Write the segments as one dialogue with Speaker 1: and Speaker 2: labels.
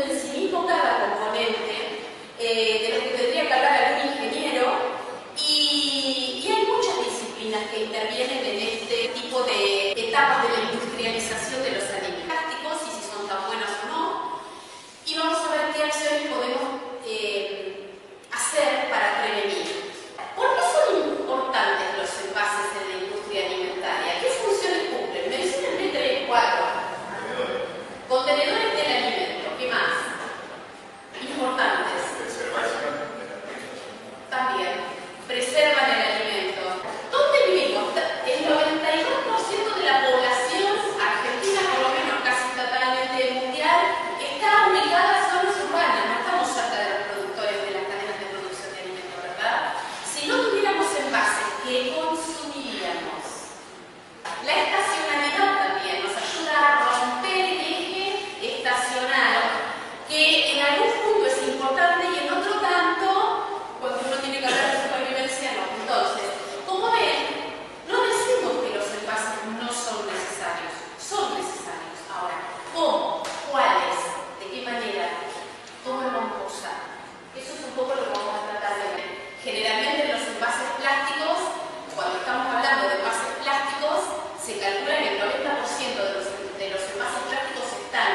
Speaker 1: mundo en sí mismo, cada componente, de lo que tendría que hablar algún ingeniero, y hay muchas disciplinas que intervienen en este tipo de etapas de la industrialización de los alimentos plásticos y si son tan buenas o no. Y vamos a ver qué acciones podemos hacer para prevenir. ¿Por qué son importantes los envases en la industria alimentaria? ¿Qué funciones cumplen? Menciónenme 3, 4. Contenedores del alimento. ¿Qué más? Importantes. También. Preservan el alimento. ¿Dónde vivimos? El 92% de la población argentina, por lo menos casi totalmente mundial, está ubicada en zonas urbanas. No estamos cerca de los productores de las cadenas de producción de alimentos, ¿verdad? Si no tuviéramos envases, ¿qué consumiríamos? La estacionalidad también nos ayuda a romper el eje estacional, que en algún punto es importante y en otro tanto, cuando uno tiene que hablar de supervivencia, no. Entonces, como ven, no decimos que los envases no son necesarios, son necesarios. Ahora, ¿cómo? ¿Cuáles? ¿De qué manera? ¿Cómo lo vamos a usar? Eso es un poco lo que vamos a tratar de ver. Generalmente los envases plásticos, cuando estamos hablando de envases plásticos, se calcula que el 90% de los envases plásticos están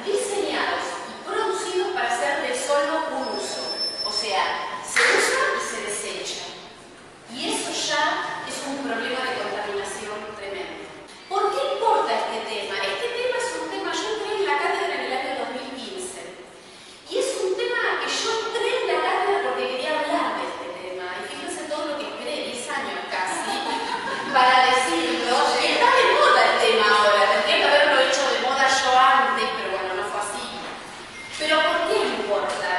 Speaker 1: diseñados y producidos para ser de solo un uso. O sea, se usa y se desecha. Y eso ya es un problema de contaminación tremendo. ¿Por qué importa este tema? Este tema es un tema, yo entré en la cátedra en el año 2015. Y es un tema que yo entré en la cátedra porque quería hablar de este tema. Y fíjense todo lo que esperé, 10 años casi, para decirlo. Y está de moda el tema ahora. Tendría que haberlo hecho de moda yo antes, pero bueno, no fue así. Pero ¿por qué importa?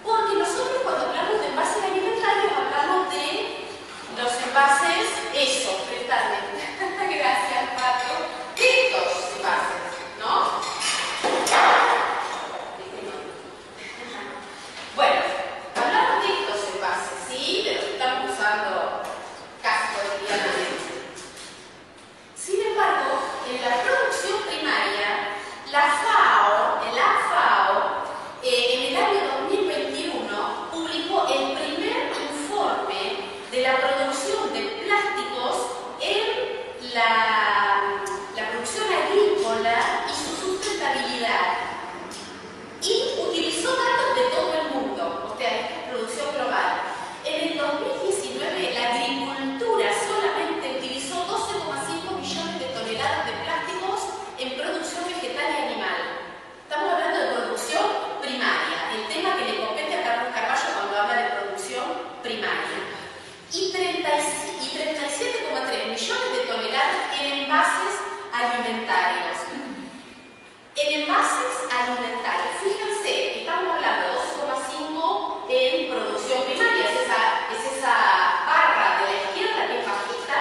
Speaker 1: Porque nosotros cuando hablamos de envases alimentarios hablamos de los envases, eso, prestarme. Gracias, Pato. De estos envases, ¿no? Bueno, hablamos de estos envases, ¿sí? De los que estamos usando casi cotidianamente. Sin embargo, en la producción primaria, la FAO, en el año 2021, publicó el primer informe de la producción de plásticos en la producción agrícola y su sustentabilidad. Y utilizó datos de todo el mundo, o sea, es producción global. En el 2019, la agricultura solamente utilizó 12,5 millones de toneladas de plásticos en producción vegetal y animal. Estamos hablando de producción primaria, el tema que le compete a Carlos Carballo cuando habla de producción primaria. Y 37,3 millones de toneladas en envases alimentarios. En envases alimentarios, fíjense, estamos hablando de 2,5 en producción primaria, es esa barra de la izquierda que es bajita.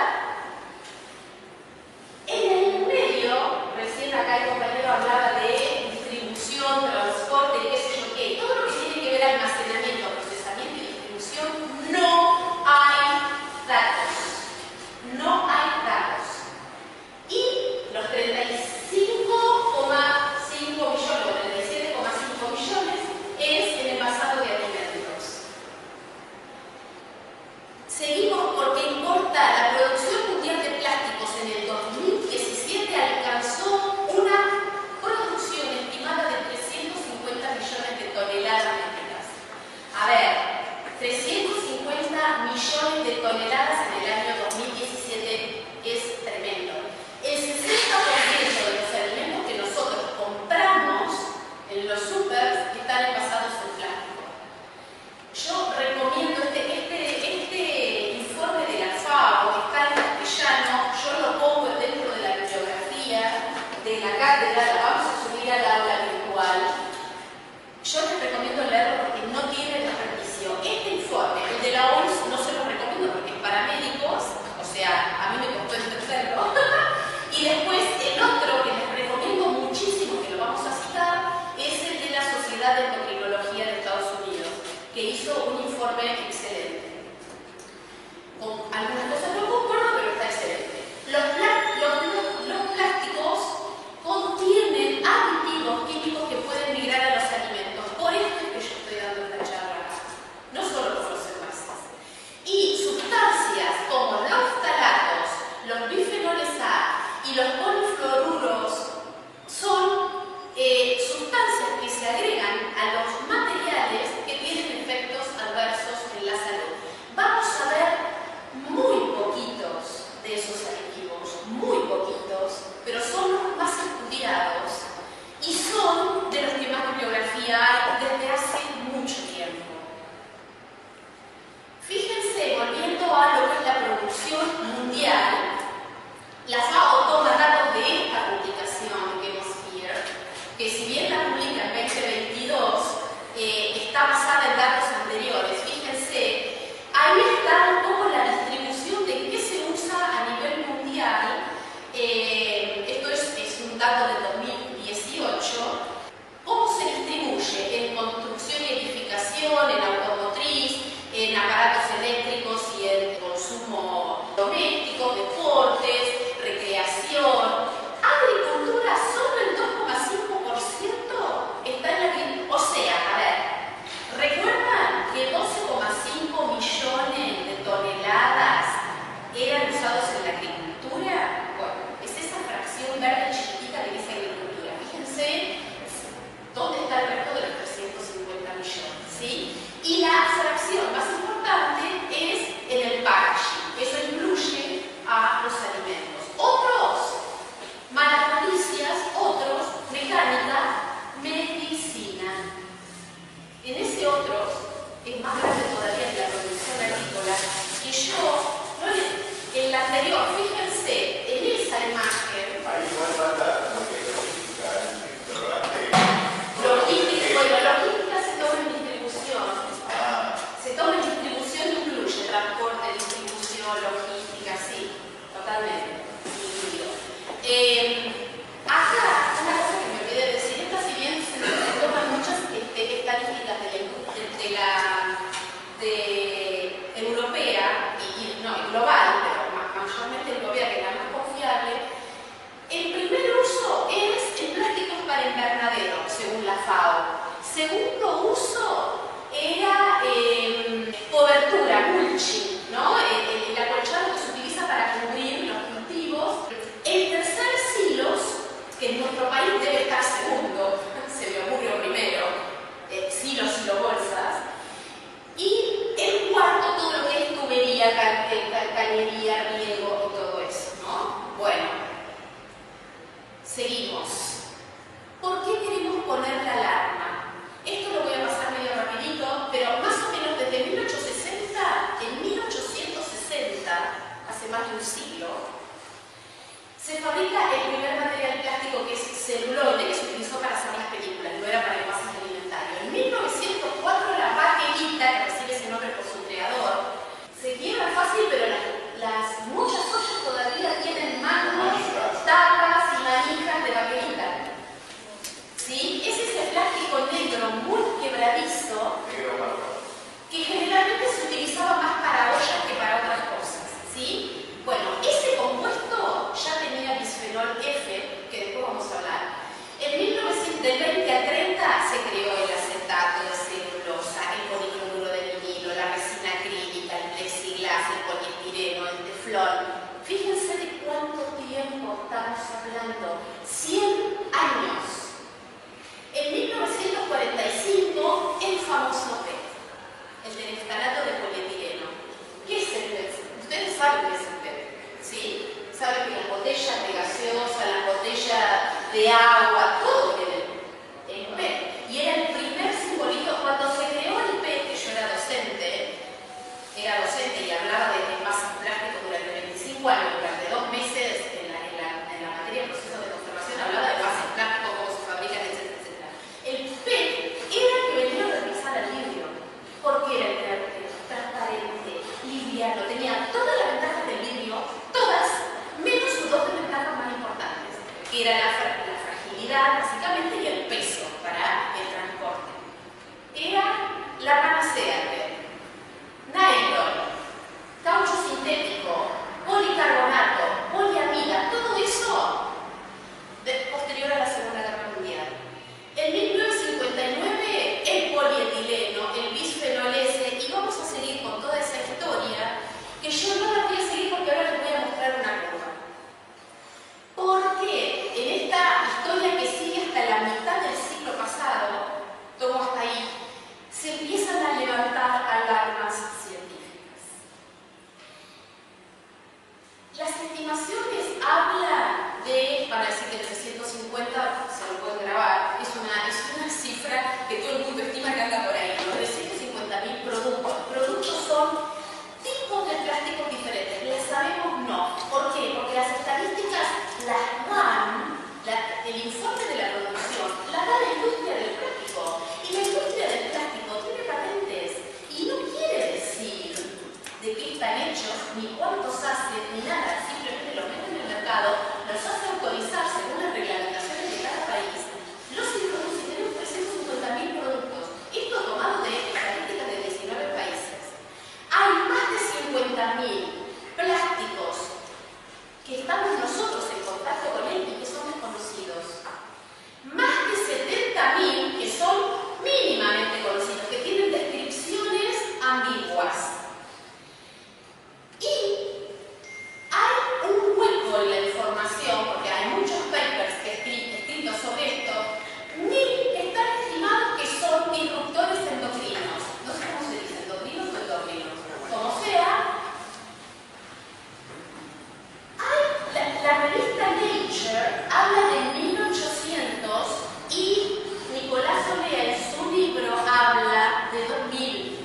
Speaker 1: En el medio, recién acá el compañero hablaba de distribución, transporte, qué sé yo qué, todo lo que tiene que ver almacenamiento, procesamiento y distribución, no hay datos. No hay datos. Y los 35,5 millones o 37,5 millones es el envasado de alimentos. Seguimos porque importa. La producción mundial de plásticos en el 2017 alcanzó una producción estimada de 350 millones de toneladas métricas. A ver, 350 millones de toneladas en el año 2017 es tremendo. El 60% de los alimentos que nosotros compramos en los supers están envasados en plástico. Yo recomiendo este informe de la FAO, está en castellano, yo lo pongo dentro de la bibliografía de la cátedra, la vamos a subir al aula virtual. Yo les recomiendo leerlo porque no tiene desperdicio. Este informe, el de la OMS, no se lo recomiendo porque es para médicos, o sea, a mí me costó entenderlo. Y después el otro que les recomiendo muchísimo, que lo vamos a citar, es el de la Sociedad de Endocrinología de Estados Unidos, que hizo un informe excelente. Con algunas cosas no concuerdo, pero está excelente. Los plásticos contienen aditivos Seguimos. ¿Por qué queremos poner la alarma? Esto lo voy a pasar medio rapidito, pero más o menos desde 1860, en 1860, hace más de un siglo, se fabrica el primer material plástico, que es celuloide, que se utilizó para hacer las películas, no era para envases alimentarios. En 1904 la baquelita, que recibe ese nombre por su creador, se quiebra fácil, pero muchas ollas todavía tienen manos, tapas y manijas de baquelita. ¿Sí? Ese es el plástico negro muy quebradizo, que generalmente se utilizaba más para ollas que para otras cosas. ¿Sí? Bueno, ese compuesto ya tenía bisfenol F, que después vamos a hablar. En 1920 a 30 se creó el acetato de celulosa, el policloruro de vinilo, la resina acrílica, el plexiglas, el poliestireno, el teflón. Fíjense de cuánto tiempo estamos hablando. 100 años. En 1945, el famoso PET, el tereftalato de polietileno. ¿Qué es el PET? Ustedes saben qué es el PET, ¿sí? Saben que las botellas de gaseosa, las botellas de agua, todo tiene el PET. Y era el primer simbolito. Cuando se creó el PET, que yo era docente y hablaba de envases plásticos durante 25 años, durante 2 meses en la materia de procesos de conservación, hablaba de envases plásticos, cómo se fabrican, etcétera, etcétera. El PET era el que venía a reemplazar al vidrio, porque era transparente, liviano, tenía todas las ventajas del vidrio, todas, menos sus 2 ventajas más importantes, que era la fragilidad, básicamente, y el peso para el transporte. Era la panacea del nylon, caucho sintético, policarbonato, poliamida, todo eso posterior a la Segunda Guerra Mundial. En 1959, el polietileno, el bisfenol S, y vamos a seguir con toda esa historia, que yo no la voy a seguir porque ahora les voy a mostrar una curva. Porque en esta historia que sigue hasta la mitad del siglo pasado, tomo hasta ahí, se empiezan a levantar alarmas científicas. Las estimaciones hablan de, van a decir que 350, se lo pueden grabar, es una cifra que todo el mundo estima que anda por ahí, ¿no? 350.000 productos. Productos son tipos de plásticos diferentes. ¿Les sabemos? No. ¿Por qué? Porque las estadísticas las dan, el informe de la producción, la da la industria del plástico. Y la industria del plástico tiene patentes y no quiere decir de qué están hechos, ni cuántos hacen, ni nada. Simplemente los meten en el mercado, los hace autorizar según las reglamentaciones de cada país, los introduce y tenemos 350.000 productos. Esto tomado de estadísticas de 19 países. Hay más de 50.000 plásticos que estamos nosotros en contacto con él y que son desconocidos. Más de 70.000 que son mínimamente conocidos, que tienen descripciones ambiguas. Y hay un hueco en la información, porque hay muchos papers escritos sobre esto, ni están estimados que son disruptores endocrinos. No sé cómo se dice, endocrinos o endocrinos. Como sea, la revista Nature habla de 1800 y Nicolás Olea en su libro habla de 2000,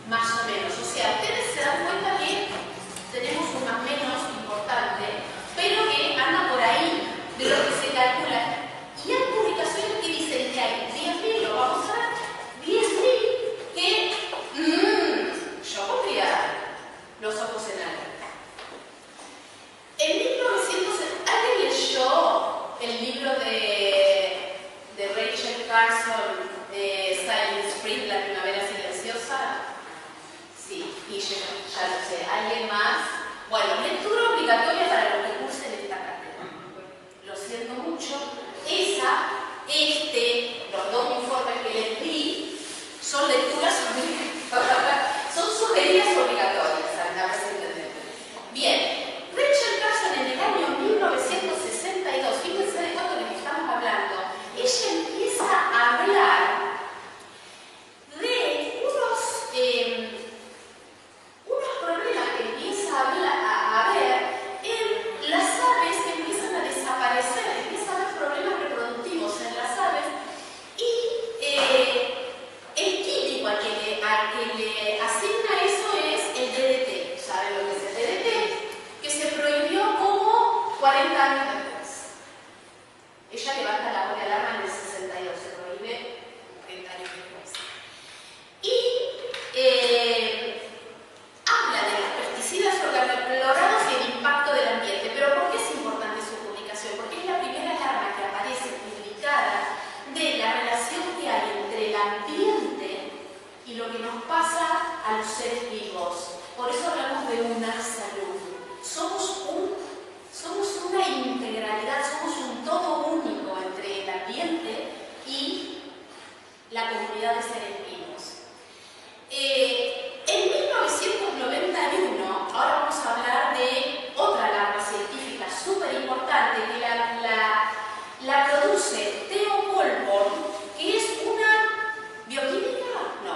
Speaker 1: más o menos. O sea, ustedes se dan cuenta que tenemos un más menos importante, pero que anda por ahí de lo que se calcula. Y hay publicaciones que dicen que hay 10.000, lo vamos a ver, 10.000 que yo pondría los ojos en alto. En 1970, ¿alguien leyó el libro de Rachel Carson de Silent Spring, La Primavera Silenciosa? Sí, y ya lo sé. ¿Alguien más? Bueno, lectura obligatoria para los que cursen esta cátedra. Lo siento mucho. Los 2 informes que les di son lecturas obligatorias. Son sugeridas obligatorias, a ver si entendemos. Bien. Rachel Carson en el año 1962, fíjense de cuánto les estamos hablando, ella empieza a hablar de unos problemas que empieza a haber en las aves que empiezan a desaparecer, empieza a haber problemas Ella levanta la voz de alarma en el 62, se prohíbe 30 años después. Y habla de los pesticidas organoclorados y el impacto del ambiente. Pero ¿por qué es importante su publicación? Porque es la primera alarma que aparece publicada de la relación que hay entre el ambiente y lo que nos pasa a los seres vivos. Por eso hablamos de una salud. Somos una integralidad, somos un todo único entre el ambiente y la comunidad de seres vivos. En 1991, ahora vamos a hablar de otra alarma científica súper importante que la produce Theo Colborn, que es una bioquímica, no,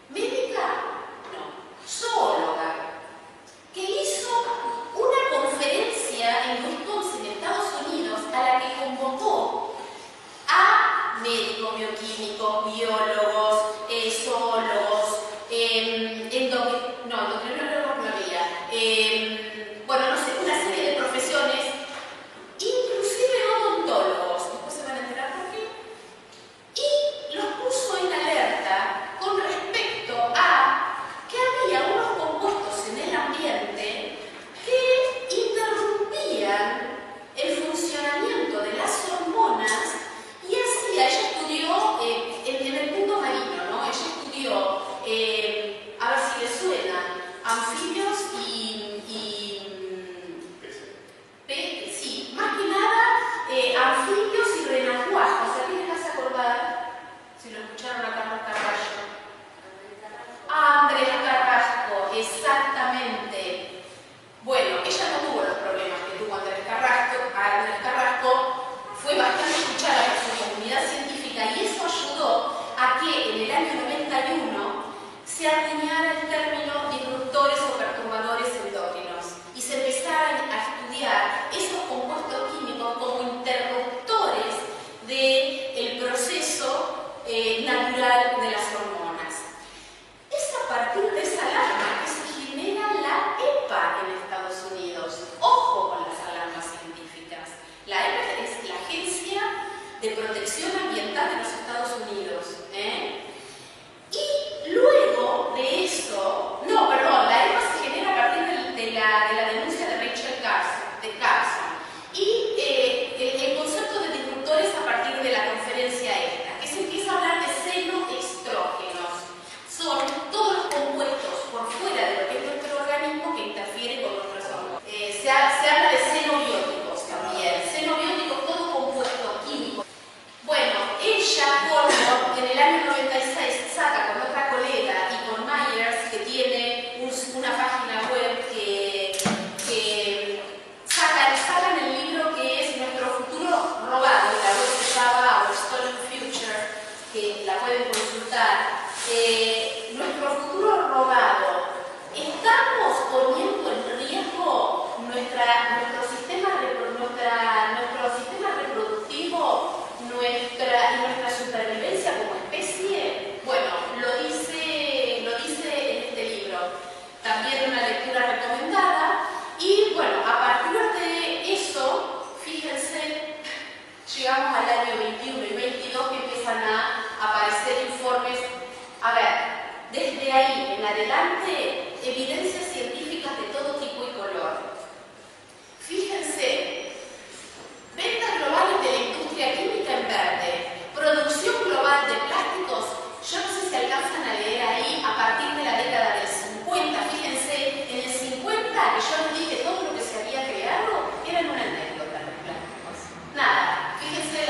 Speaker 1: médica, no, zoóloga, que hizo una conferencia en Wisconsin, Estados Unidos, a la que convocó a médicos, bioquímicos, biólogos, zoólogos, endocrinólogos no había, bueno, no sé, una serie de profesiones, inclusive odontólogos, después se van a enterar por qué, y los puso en alerta con respecto a que había unos compuestos en el ambiente que interrumpían el funcionamiento de las hormonas y así ella estudió en el mundo marino, ¿no? Ella estudió, a ver si les suenan, anfibios sí, más que nada anfibios y renacuajos. ¿A qué les vas a acordar? Si lo escucharon a Carlos Carrasco. Andrés Carrasco, exactamente. Bueno, ella no tuvo los problemas que tuvo Andrés Carrasco. Andrés Carrasco fue bastante escuchada por su comunidad científica y eso ayudó a que en el año 91 se acuñara el término disruptores o perturbadores endócrinos y se empezaran a estudiar esos compuestos químicos como interruptores del proceso natural de las hormonas. Es a partir de esa alarma que se genera la EPA en Estados Unidos. Ojo con las alarmas científicas. La EPA es la Agencia de Protección Ambiental de los Estados Unidos. Y luego de eso, no, perdón, la EPA se genera a partir de la denuncia de Rachel Carson. Y el concepto de disruptores a partir de la conferencia esta, que se empieza a hablar de senoestrógenos. Son todos los compuestos por fuera de lo que es nuestro organismo que interfieren con nuestros hormonas. Se habla de xenobióticos también. Xenobióticos, todo compuesto químico. Bueno, ella, Colborn, en el año 96 saca con otra colega y con Myers, que tiene una página web que sacan el libro que es Nuestro Futuro Robado, y la web se llama Our Stolen Future, que la pueden consultar. Nuestro futuro robado. Estamos poniendo en riesgo nuestro sistema reproductivo, nuestra supervivencia como especie. Bueno, lo dice en este libro. También una lectura recomendada. Y bueno, a partir de eso, fíjense, llegamos al año 21 y 22 que empiezan a aparecer informes. A ver, desde ahí en adelante, evidencias científicas de todo tipo y color. Fíjense, ventas globales de la industria química en verde, producción global de plásticos, yo no sé si alcanzan a leer ahí, a partir de la década del 50, fíjense, en el 50, que yo les dije todo lo que se había creado, eran una anécdota los plásticos. Nada, fíjense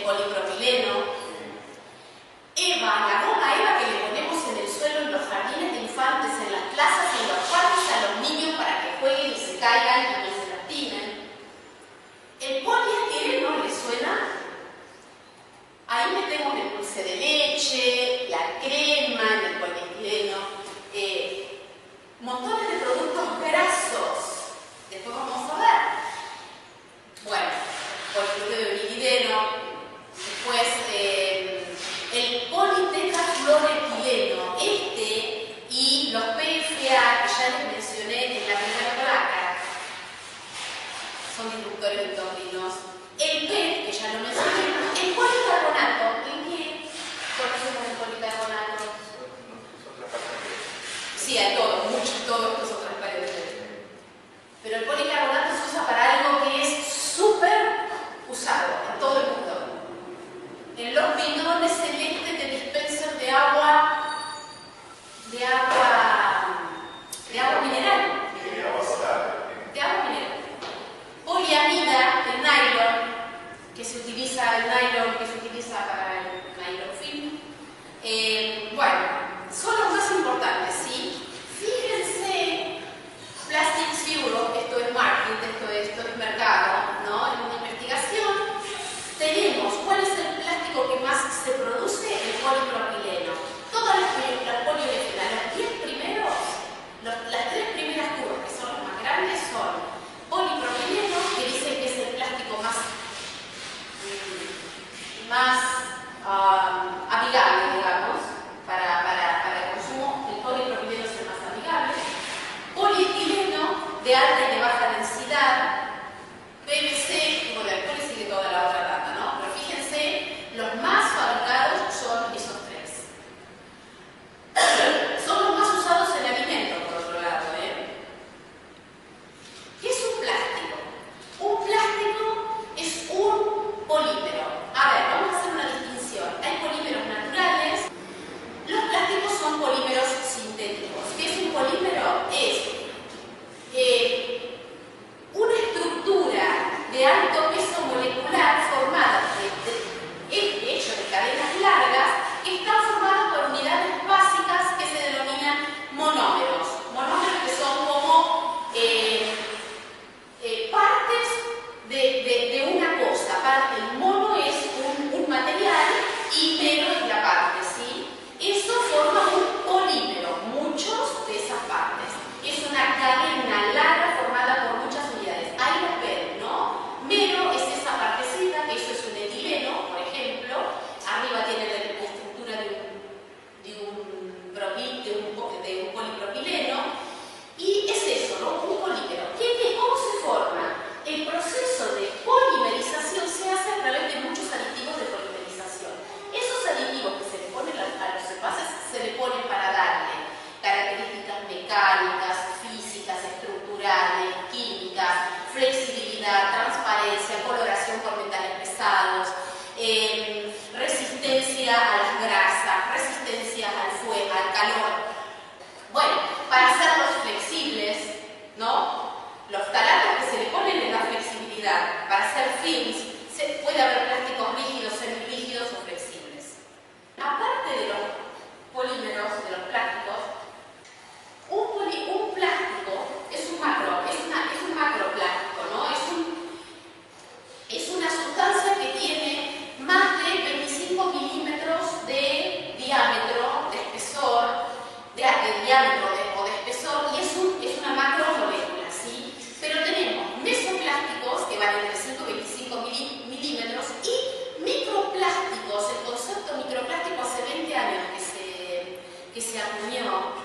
Speaker 1: polipropileno. Eva, la goma Eva que le ponemos en el suelo en los jardines de infantes, en las plazas, en los parques a los niños para que jueguen y se caigan y no se lastimen. El poliestireno, ¿le suena? Ahí metemos el dulce de leche, la crema en el poliestireno, montones de productos grasos. Después vamos a ver. Bueno, polipropileno, después el politetrafluoroetileno, y los PFA que ya les mencioné en la primera placa, son disruptores endocrinos. El PET, que ya lo mencioné, el policarbonato, ¿en qué conocemos el policarbonato? Sí, hay todo, todo esto son transparentes. Pero el policarbonato se usa para algo que es súper usado en todo el mundo. En los bidones celestes de dispenser de agua mineral. De agua mineral. Poliamida, el nylon, que se utiliza para el nylon film. Bueno, son los más importantes, ¿sí? Fíjense, Plastic Zero, esto es marketing, esto es mercado, ¿no? En una investigación tenemos cuál es el plástico que más se produce, el polipropileno. Todas las poliuretenas, las 3 primeras curvas, que son las más grandes, son polipropileno, que dicen que es el plástico más amigable, digamos, para el consumo. El polipropileno es el más amigable. Polietileno, de alta y de baja densidad. PVC, bueno, después le sigue toda la otra data, ¿no? Pero fíjense, los más fabricados son esos 3. Son los más usados en alimentos, por otro lado, ¿Qué es un plástico? Un plástico es un polímero. A ver, vamos a hacer una distinción. Hay polímeros naturales. Los plásticos son polímeros sintéticos. ¿Qué es un polímero? Es una estructura de alto peso molecular formada hecho de cadenas largas que están formadas por unidades básicas que se denominan monómeros. Monómeros que son como partes de una cosa. El mono es un material y mero es la parte, ¿sí? Eso forma un polímero, muchos de esas partes. Es una cadena larga formada por muchas unidades. Ahí las ven, ¿no? Mero es esa partecita, que eso es un etileno, por ejemplo. Arriba tiene la estructura de un polipropileno. Y es eso, ¿no? Un polímero. ¿Cómo se forma? El proceso de polimerización se hace a través de muchos aditivos de polimerización. Esos aditivos que se le ponen a los envases se le ponen para darle características mecánicas, físicas, estructurales, químicas, flexibilidad, transparencia, coloración por metales pesados, resistencia a las grasas, resistencia al fuego, al calor. Bueno, para hacerlos flexibles, ¿no? Los talatos que se le ponen en la flexibilidad. Para hacer films, puede haber plásticos rígidos, semirígidos o flexibles. Aparte de los polímeros, de los plásticos, un plástico es un macroplástico, ¿no? Es una sustancia que tiene más de 25 milímetros de diámetro, de espesor, de diámetro o de espesor, y es una macromolécula, ¿sí? Pero tenemos mesoplásticos que van entre 5 y 25 milímetros y microplásticos. El concepto microplástico hace 20 años que se acuñó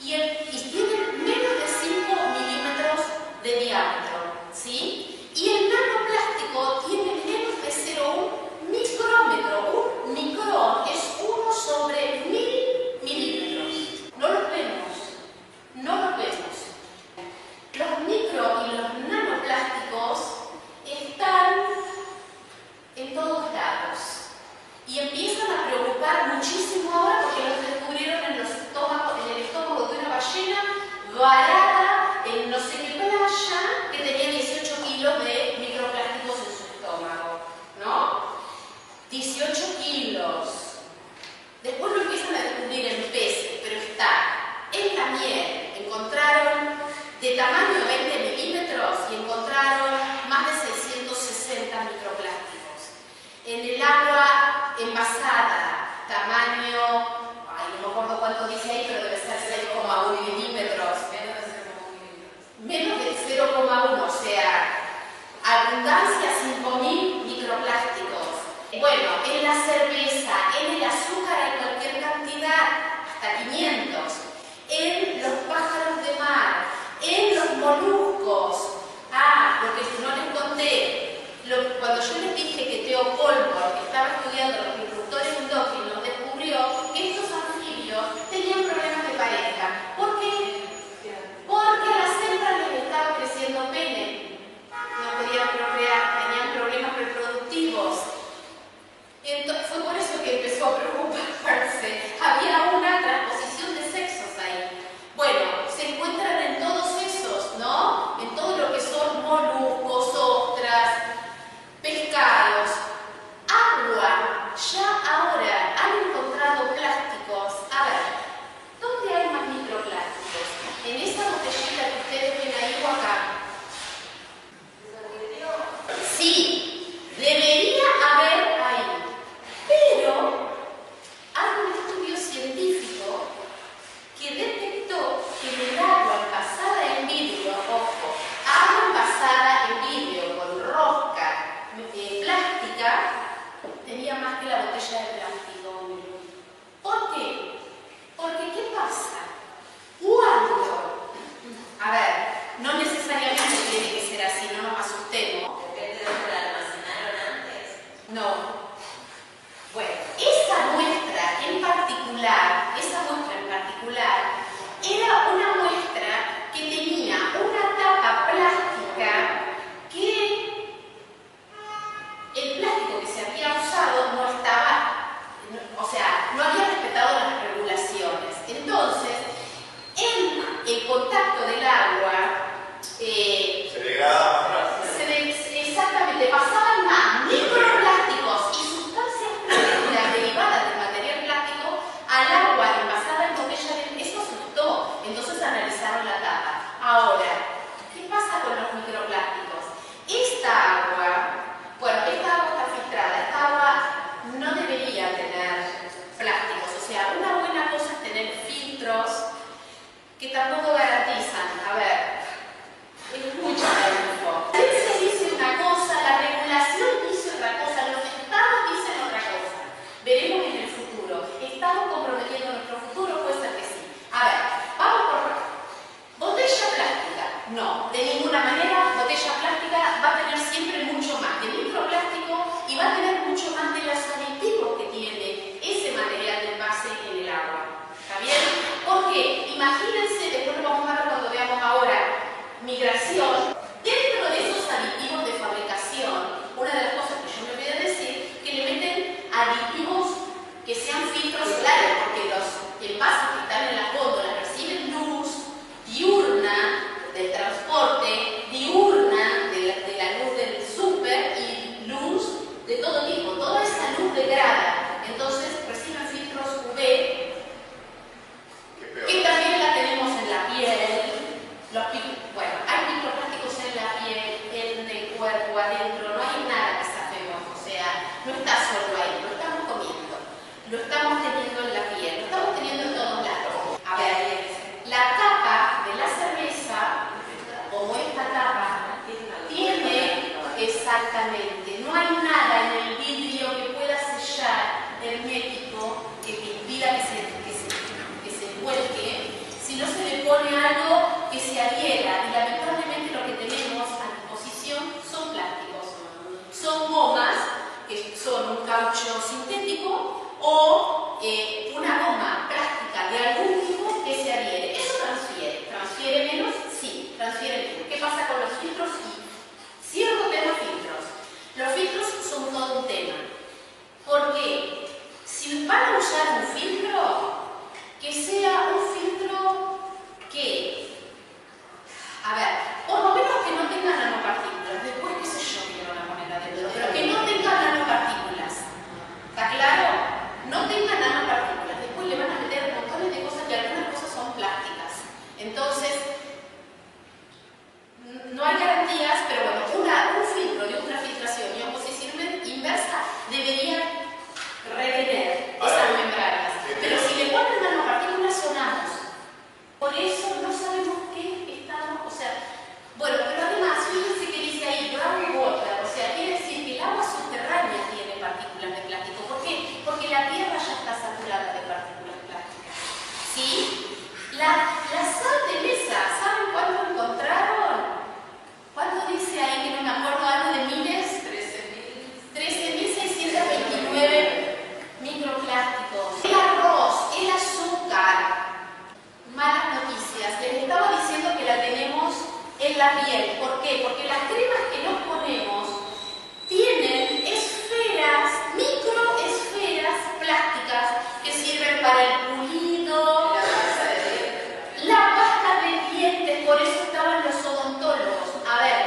Speaker 1: y tienen menos de 5 milímetros de diámetro, ¿sí? Y el nanoplástico tiene menos de 0,1 micrómetro. Un micrón es 1 sobre 1000 milímetros. No los vemos. Los micro y los nanoplásticos están en todos lados y empiezan a preocupar muchísimo ahora porque los descubrieron en el estómago de una ballena varada en no sé qué playa que tenía 18 kilos de microplásticos en su estómago, ¿no? de tamaño de 20 milímetros y encontraron más de 660 microplásticos. En el agua envasada, tamaño, no me acuerdo cuánto dice ahí, pero debe ser 6,1 milímetros. Menos de 0,1, o sea, abundancia 5.000 microplásticos. Bueno, en la cerveza, en el azúcar hay cualquier cantidad, hasta 500. En los pájaros de mar, en los moluscos. Lo que no les conté, cuando yo les dije que Theo Colmore, que estaba estudiando los disruptores endócrinos, descubrió que estos anfibios tenían problemas de pareja. ¿Por qué? Porque a las hembras les estaba creciendo pene. No podían procrear, tenían problemas reproductivos. Entonces, fue por eso que empezó a preocuparse. Había una transposición de sexos ahí. Bueno, se encuentran en todos esos, ¿no? En todo lo que son moluscos, ostras, pescados. Agua, ya ahora han encontrado plásticos. A ver, ¿dónde hay más microplásticos? En esa botellita que ustedes ven ahí o acá. Sí, debería haber ahí. Pero hay un estudio científico que detectó que en el agua envasada en vidrio, ojo, agua envasada en vidrio con rosca plástica, tenía más que la botella de plástico. ¿Por qué? Porque ¿qué pasa? Cuando, a ver, no necesariamente tiene que ser así, no nos asustemos.
Speaker 2: Depende de dónde la almacenaron antes.
Speaker 1: No. Bueno, esa muestra en particular, era una muestra que tenía una tapa plástica que el plástico que se había usado no estaba, o sea, no había respetado las regulaciones. Entonces, en el contacto del agua,
Speaker 3: se degradaba más rápido.
Speaker 1: Exactamente, pasaban más microplásticos y sustancias plásticas derivadas del material plástico al agua envasada en botella de... Eso asustó, entonces analizaron la tapa. Ahora, ¿qué pasa con los microplásticos? Esta agua, bueno, esta agua está filtrada, esta agua no debería tener plásticos, o sea, una buena cosa es tener filtros que tampoco garantizan, a ver, es mucha info. La ciencia dice una cosa, la regulación dice otra cosa, los estados dicen otra cosa. Veremos en el futuro. ¿Estamos comprometiendo nuestro futuro? Puede ser que sí. A ver, vamos por botella plástica. No, de ninguna manera. Botella plástica va a tener siempre mucho más de microplástico y va a tener mucho más de los aditivos que tiene ese material de envase en el agua. ¿Está bien? Porque imagínense, después lo vamos a ver cuando veamos ahora migración, dentro de esos aditivos de fabricación, una de las cosas que yo me olvidé decir, que le meten aditivos que sean filtros solares, porque los envases que están en las góndolas reciben luz diurna del transporte, diurna de la luz del súper y luz de todo tipo, toda esa luz degrada, entonces reciben filtros UV, que también la tenemos en la piel. Bueno, hay microplásticos en la piel, en el cuerpo, adentro, no hay nada que zafemos, o sea, no está solo ahí, lo estamos comiendo, lo estamos teniendo en la piel, lo estamos teniendo en todos lados. A ver, la tapa de la cerveza, como esta tapa, tiene exactamente, no hay nada en el vidrio que pueda sellar hermético que impida que se vuelque, si no se le pone algo que se adhiera, y lamentablemente lo que tenemos a disposición son plásticos. Son gomas, que son un caucho sintético o una goma plástica de algún tipo que se adhiere. Eso transfiere. ¿Transfiere menos? Sí, transfiere menos. ¿Qué pasa con los filtros? Sí. Cierto tema filtros. Los filtros son todo un tema. Porque si van a usar un filtro, que sea un filtro que, a ver, por lo menos que no tenga nanopartículas. Después, qué sé yo, quiero una moneda de oro, pero que no tenga nanopartículas. ¿Está claro? No tenga nanopartículas. Después le van a meter montones de cosas y algunas cosas son plásticas. Entonces, en la piel. ¿Por qué? Porque las cremas que nos ponemos tienen esferas, microesferas plásticas que sirven para el pulido, la pasta de dientes, por eso estaban los odontólogos. A ver,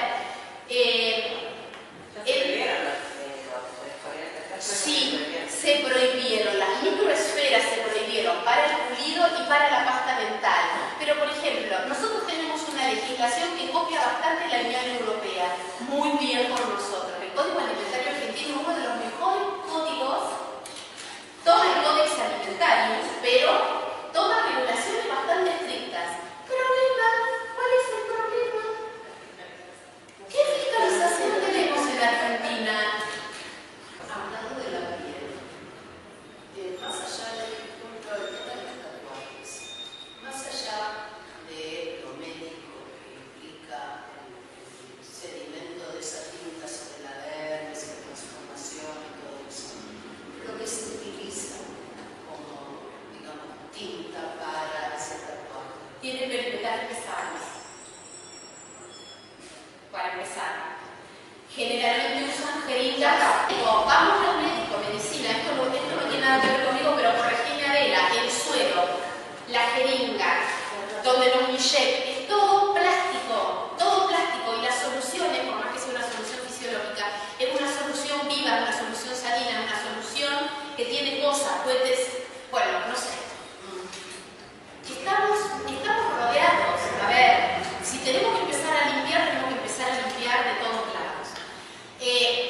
Speaker 1: sí, se prohibieron, las microesferas se prohibieron para el pulido y para la pasta dental. Pero, por ejemplo, nosotros tenemos una legislación que copia bastante la Unión Europea. Muy bien por nosotros. El Código Alimentario Argentino es uno de los mejores códigos, todo el código alimentario, pero todas regulaciones bastante estrictas. ¿Problema? ¿Cuál es el problema? ¿Qué fiscalización tenemos en Argentina? Hablando de la piel, más allá del punto de vista de los tatuajes, más allá de lo médico que implica el sedimento de esa tinta sobre la dermis, la transformación y todo eso, lo que se utiliza como, digamos, tinta para hacer tatuaje tiene perspectivas pesadas. Para empezar, generalmente usan jeringas. Vamos al médico, medicina, esto no tiene nada que ver conmigo, pero corregime Adela, el suero, la jeringa, donde nos inyectan, es todo plástico, y las soluciones, por más que sea una solución fisiológica, es una solución viva, una solución salina, una solución que tiene cosas, puedes, bueno, no sé. Estamos rodeados. A ver, si tenemos que empezar a limpiar, tenemos que empezar a limpiar de todos lados.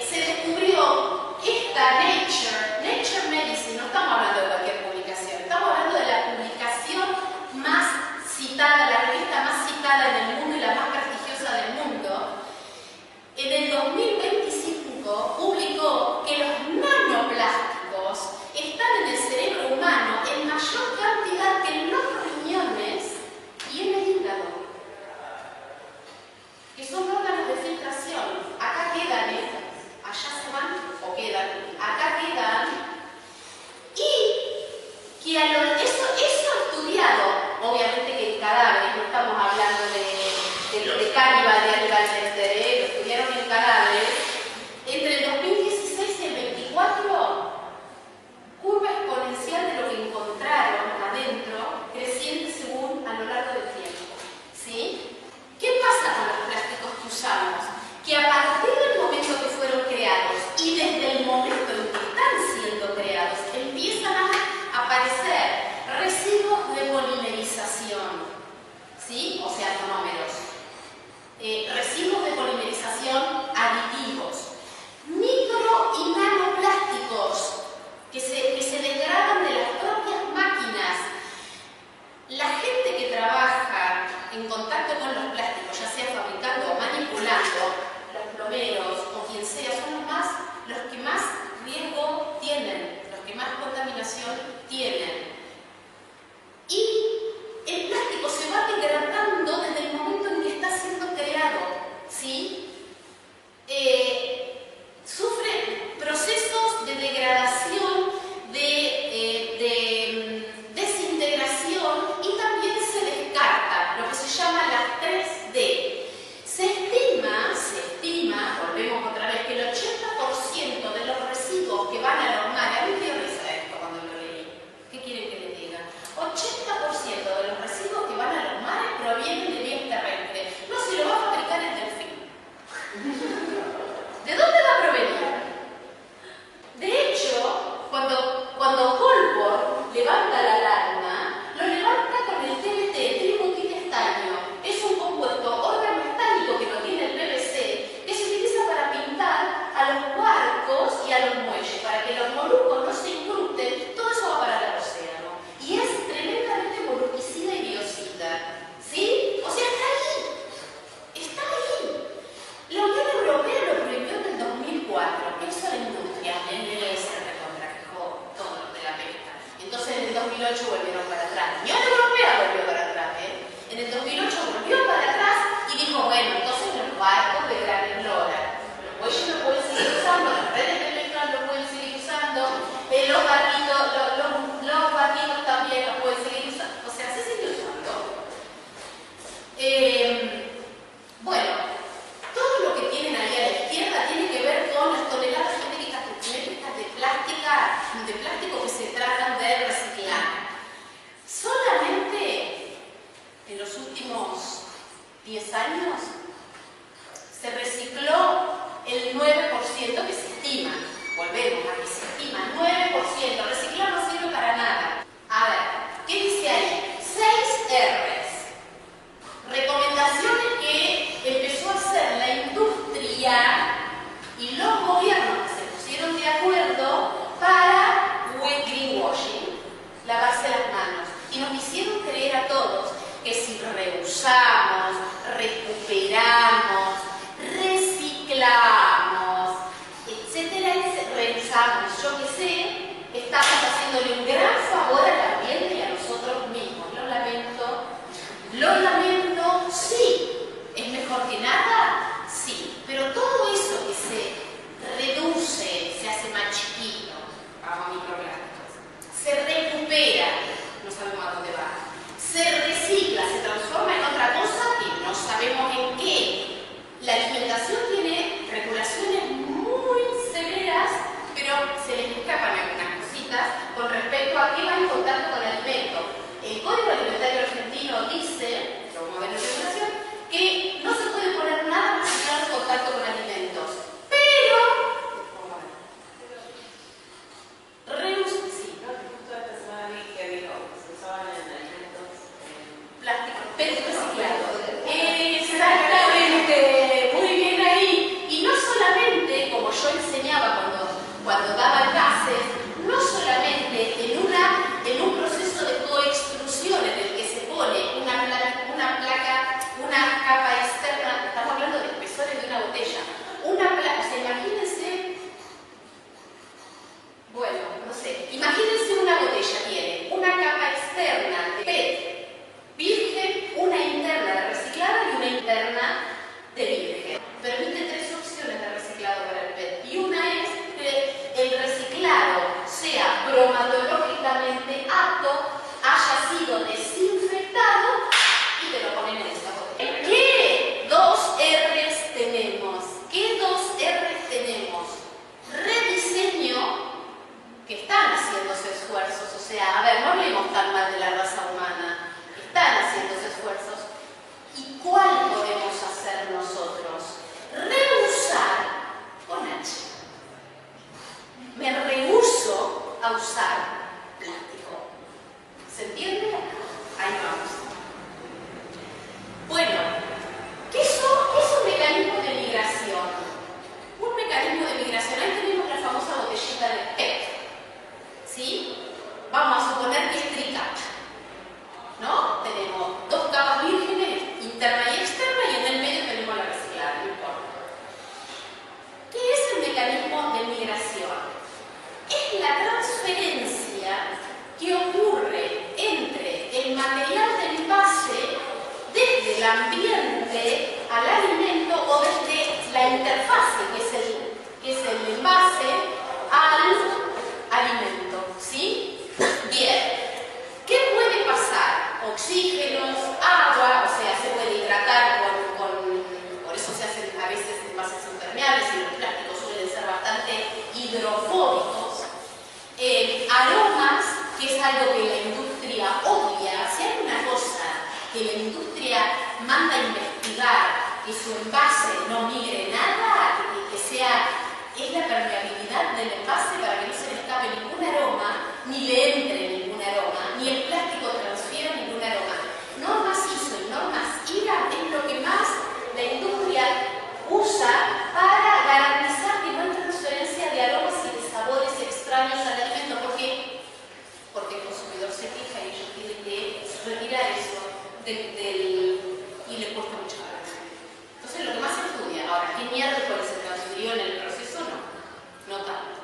Speaker 1: Se descubrió esta Nature Medicine, no estamos hablando de cualquier publicación, estamos hablando de la publicación más citada, la revista más citada en el mundo y la más prestigiosa del mundo. En el 2025 publicó que los nanoplásticos están en el cerebro humano en mayor cantidad que en los riñones y en el hígado, que son órganos de filtración. Acá quedan, allá se van o quedan, acá quedan, y que eso estudiado, obviamente que el cadáver, no estamos hablando de Cannibal, de Aníbal Lecter, lo estudiaron en cadáveres, entre el 2016 y el 24, curva exponencial de lo que encontraron adentro, creciente según a lo largo del tiempo. ¿Sí? ¿Qué pasa con los plásticos que usamos? Que a partir del momento que fueron creados y desde el momento en que están siendo creados, empiezan a aparecer residuos de polimerización, ¿sí? O sea, monómeros. Residuos de polimerización aditivos. Micro y nanoplásticos que se degradan de las propias máquinas. La gente que trabaja en contacto con los plásticos, ya sea fabricando o manipulando, los plomeros o quien sea, son los que más riesgo tienen, los que más contaminación tienen. Y el plástico se va degradando desde el momento en que está siendo creado, ¿sí? Sufre procesos de degradación, de desintegración, y también se descarta lo que se llama las 3D. Se estima, volvemos otra vez, que el 80% de los residuos que van a los mares, a mí me dio risa esto cuando lo leí, ¿qué quieren que les diga? 80% de los residuos que van a los mares provienen de vías terrestres. No, si lo va a fabricar el delfín. ¿De dónde va a provenir? De hecho, cuando Colbert levanta la alarma, lo levanta con el TBT, tributilestaño. Es un compuesto organometálico que no tiene el PVC, que se utiliza para pintar a los barcos y a los muelles, para que los moluscos no se incrusten. Todo eso va para el océano. Y es tremendamente molusquicida y biocida. ¿Sí? O sea, está ahí. Está ahí. La Unión Europea lo prohibió en el 2004. ¿Qué hizo la industria? En el ES recontrajó todo lo de la pesca. Entonces en el 2008 volvieron para atrás. La Unión Europea volvió para atrás, En el 2008 volvió para atrás y dijo, bueno, entonces los barcos de gran eslora, los muelles lo pueden seguir usando, las redes de pesca lo pueden seguir usando, los barquitos también los pueden seguir usando. O sea, se sigue usando. en los últimos 10 años se recicló el 9% que se estima. Volvemos a que se estima 9%. Reciclar no sirve para nada. A ver, ¿qué dice ahí? 6 R's. Recomendaciones que empezó a hacer la industria y los gobiernos que se pusieron de acuerdo para greenwashing, lavarse las manos. Y nos hicieron creer a todos que si reusamos, recuperamos, reciclamos, etcétera, reusamos, yo que sé, estamos haciéndole un gran favor al ambiente y a nosotros mismos. Lo lamento, sí. ¿Es mejor que nada? Sí. Pero todo eso que se reduce, se hace más chiquito, vamos a microplásticos, se recupera, no sabemos a dónde va, se recicla, se transforma en otra cosa que no sabemos en qué. La alimentación tiene regulaciones muy severas, pero se les escapan algunas cositas con respecto a qué va en contacto con el alimento. El Código Alimentario Argentino dice, como ven en la regulación, que no se puede poner nada relacionado en contacto con alimentos. Pero, reduce, sí.
Speaker 2: Justo esta semana vi que dijo que se usaban en alimentos
Speaker 1: Plástico, PET reciclado. Exactamente, muy bien ahí. Y no solamente, como yo enseñaba cuando daba clases, no solamente en un proceso de coextrusión en el que se pone una capa externa, estamos hablando de espesores de una botella, o sea, imagínense, bueno, no sé, imagínense una botella tiene una capa externa de PET virgen, una interna de reciclado y una interna de virgen. Permite 3 opciones de reciclado para el PET y una es que el reciclado sea bromatológicamente apto, haya sido desinfectado y te lo ponen en esta botella. ¿Qué 2 R's tenemos? ¿Qué 2 R's tenemos? Rediseño, que están haciéndose esfuerzos, o sea, a ver, no hablemos tan mal de la raza humana, están haciéndose esfuerzos. ¿Y cuál podemos hacer nosotros? Reusar con H. Me rehúso a usar plástico. ¿Se entiende? Ahí vamos. Bueno, ¿qué es un mecanismo de migración? Un mecanismo de migración. Ahí tenemos la famosa botellita de PET. ¿Sí? Vamos a suponer que es tricat, ¿no? Tenemos 2 capas vírgenes, interna y externa, y en el medio tenemos la reciclada, no importa. ¿Qué es el mecanismo de migración? Es la transferencia que ocurre entre el material del envase desde el ambiente al alimento o desde la interfase, que es el envase, al alimento. ¿Sí? Bien. ¿Qué puede pasar? Oxígenos, agua, o sea, se puede hidratar por eso se hacen a veces envases impermeables y los plásticos suelen ser bastante hidrofóbicos. Aromas, que es algo que la industria odia. Si hay una cosa que la industria manda a investigar, que su envase no migre nada, es la permeabilidad del envase para que no se le escape ningún aroma, ni le entre ningún aroma, ni el plástico transfiera ningún aroma. Normas ISO y normas IRA es lo que más la industria usa para garantizar que no hay transferencia de aromas y de sabores extraños al alimento. ¿Por qué? Porque el consumidor se queja y ellos tienen que retirar eso y le cuesta mucho trabajo. Entonces, lo que más se estudia, ahora, ¿qué miércoles se transfirió en el proceso? No tanto.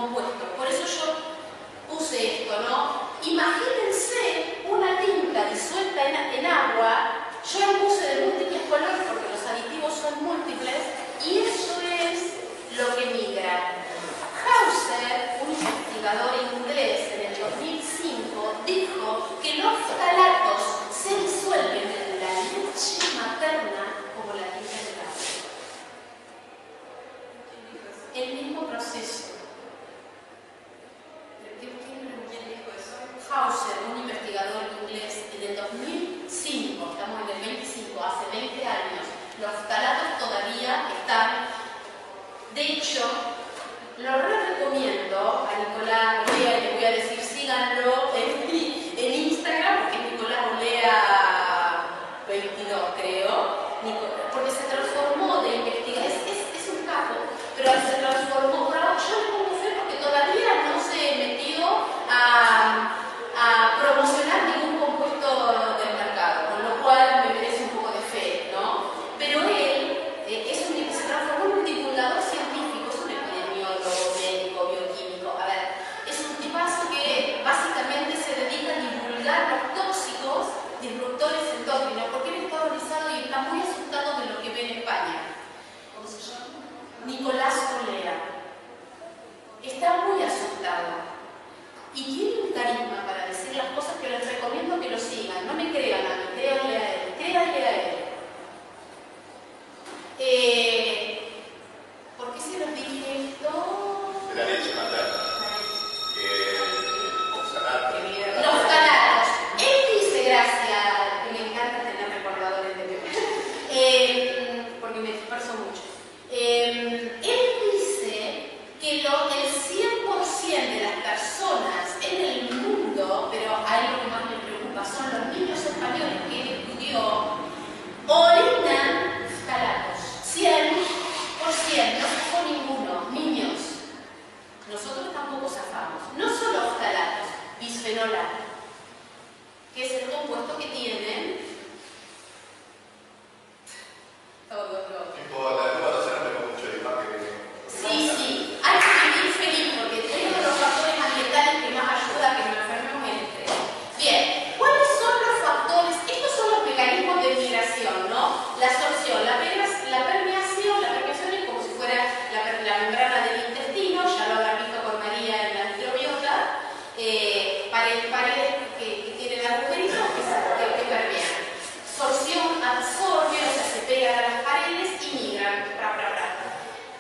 Speaker 1: compuestos. Por eso yo puse esto, ¿no? Imagínense una tinta disuelta en agua. Yo la puse de múltiples colores porque los aditivos son múltiples y eso es lo que migra. Hauser, un investigador inglés en el 2005, dijo que los ftalatos se disuelven en la leche materna como la tinta del agua. El mismo proceso. ¿Quién dijo eso? Hauser, un investigador inglés en el 2005, estamos en el 25, hace 20 años, los ftalatos todavía están. De hecho, lo recomiendo a Nicolás Olea, le voy a decir síganlo en Instagram, porque es Nicolás Olea 22, creo, porque se transformó de investigador, es un capo, pero se transformó, yo le pongo fe porque todavía no se he metido a promocionar ningún compuesto del mercado, con lo cual me merece un poco de fe, ¿no? Pero él se transformó en un divulgador científico, es un epidemiólogo, médico, bioquímico. A ver, es un tipazo que básicamente se dedica a divulgar los tóxicos disruptores endócrinos, porque él está horrorizado y está muy asustado de lo que ve en España. ¿Cómo se llama? Nicolás Olea. Está muy asustado. Y tiene un carisma para decir las cosas que les recomiendo que lo sigan. No me crean a mí, créanle a él. Créanle a él. ¿Por qué se los dije esto?
Speaker 3: De la leche materna.
Speaker 1: Los ftalatos. Él dice, gracias, me encanta tener recordadores de memoria, porque me disperso mucho. Él dice que el 100% de las personas en el mundo, pero a él lo que más me preocupa son los niños españoles que él estudió, orinan ftalatos. 100%, no zafó ninguno. Niños, nosotros tampoco zafamos. No solo ftalatos, bisfenol A, que es el compuesto que tienen todos los.
Speaker 3: Tipo, la nueva docena tengo mucho de imagen.
Speaker 1: Sí, hay que vivir feliz porque es uno de los factores ambientales que más ayuda a que nos enfermemos en el estrés. Bien, ¿cuáles son los factores? Estos son los mecanismos de migración, ¿no? La absorción, la permeación es como si fuera la membrana del intestino, ya lo habrán visto con María en la microbiota, paredes que tienen agujeritos que permean. Absorción, absorbe, o sea, se pegan a las paredes y migran.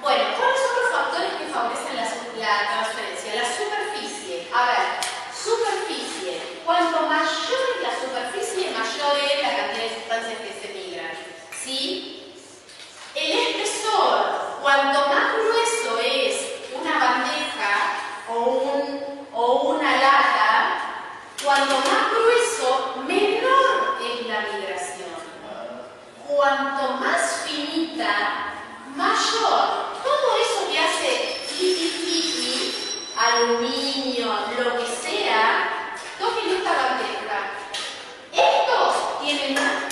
Speaker 1: Bueno, ¿cuáles son los factores que favorecen la transferencia? La superficie. A ver, superficie. Cuanto mayor es la superficie, mayor es la cantidad de sustancias que se migran. ¿Sí? El espesor. Cuanto más grueso es una bandeja o una lata, cuanto más grueso, menor es la migración. Cuanto más finita, mayor. Todo eso que hace flipi, aluminio, lo que sea, toquen esta bandeja. Estos tienen más.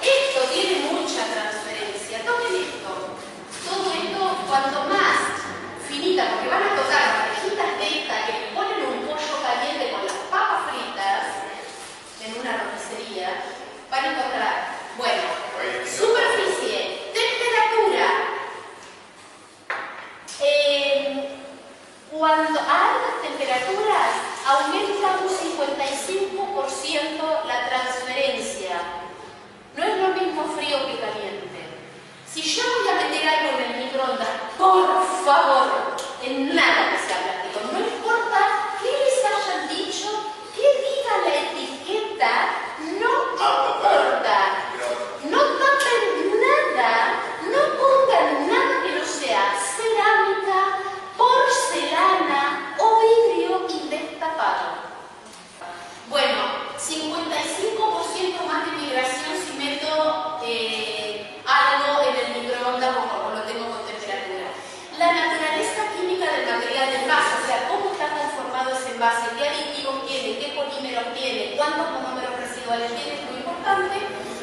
Speaker 1: Esto tiene mucha transferencia. Toquen esto. Todo esto, cuanto más finita, porque van a tocar bandejitas de esta que le ponen un pollo caliente con las papas fritas en una roticería, van a encontrar, bueno, superficie, temperatura. Cuando a altas temperaturas aumenta un 55% la transferencia. No es lo mismo frío que caliente. Si yo voy a meter algo en el microondas, por favor, en nada que sea plástico, no importa qué les hayan dicho, qué diga la etiqueta, no importa. No tapen nada, no pongan nada que no sea cerámica, porcelana o vidrio indestapado. Bueno, 55% más de migración si meto algo en el microondas o lo tengo con temperatura. La naturaleza química del material del envase, o sea, cómo está conformado ese envase, qué aditivos tiene, qué polímeros tiene, cuántos monómeros residuales tiene, es muy importante.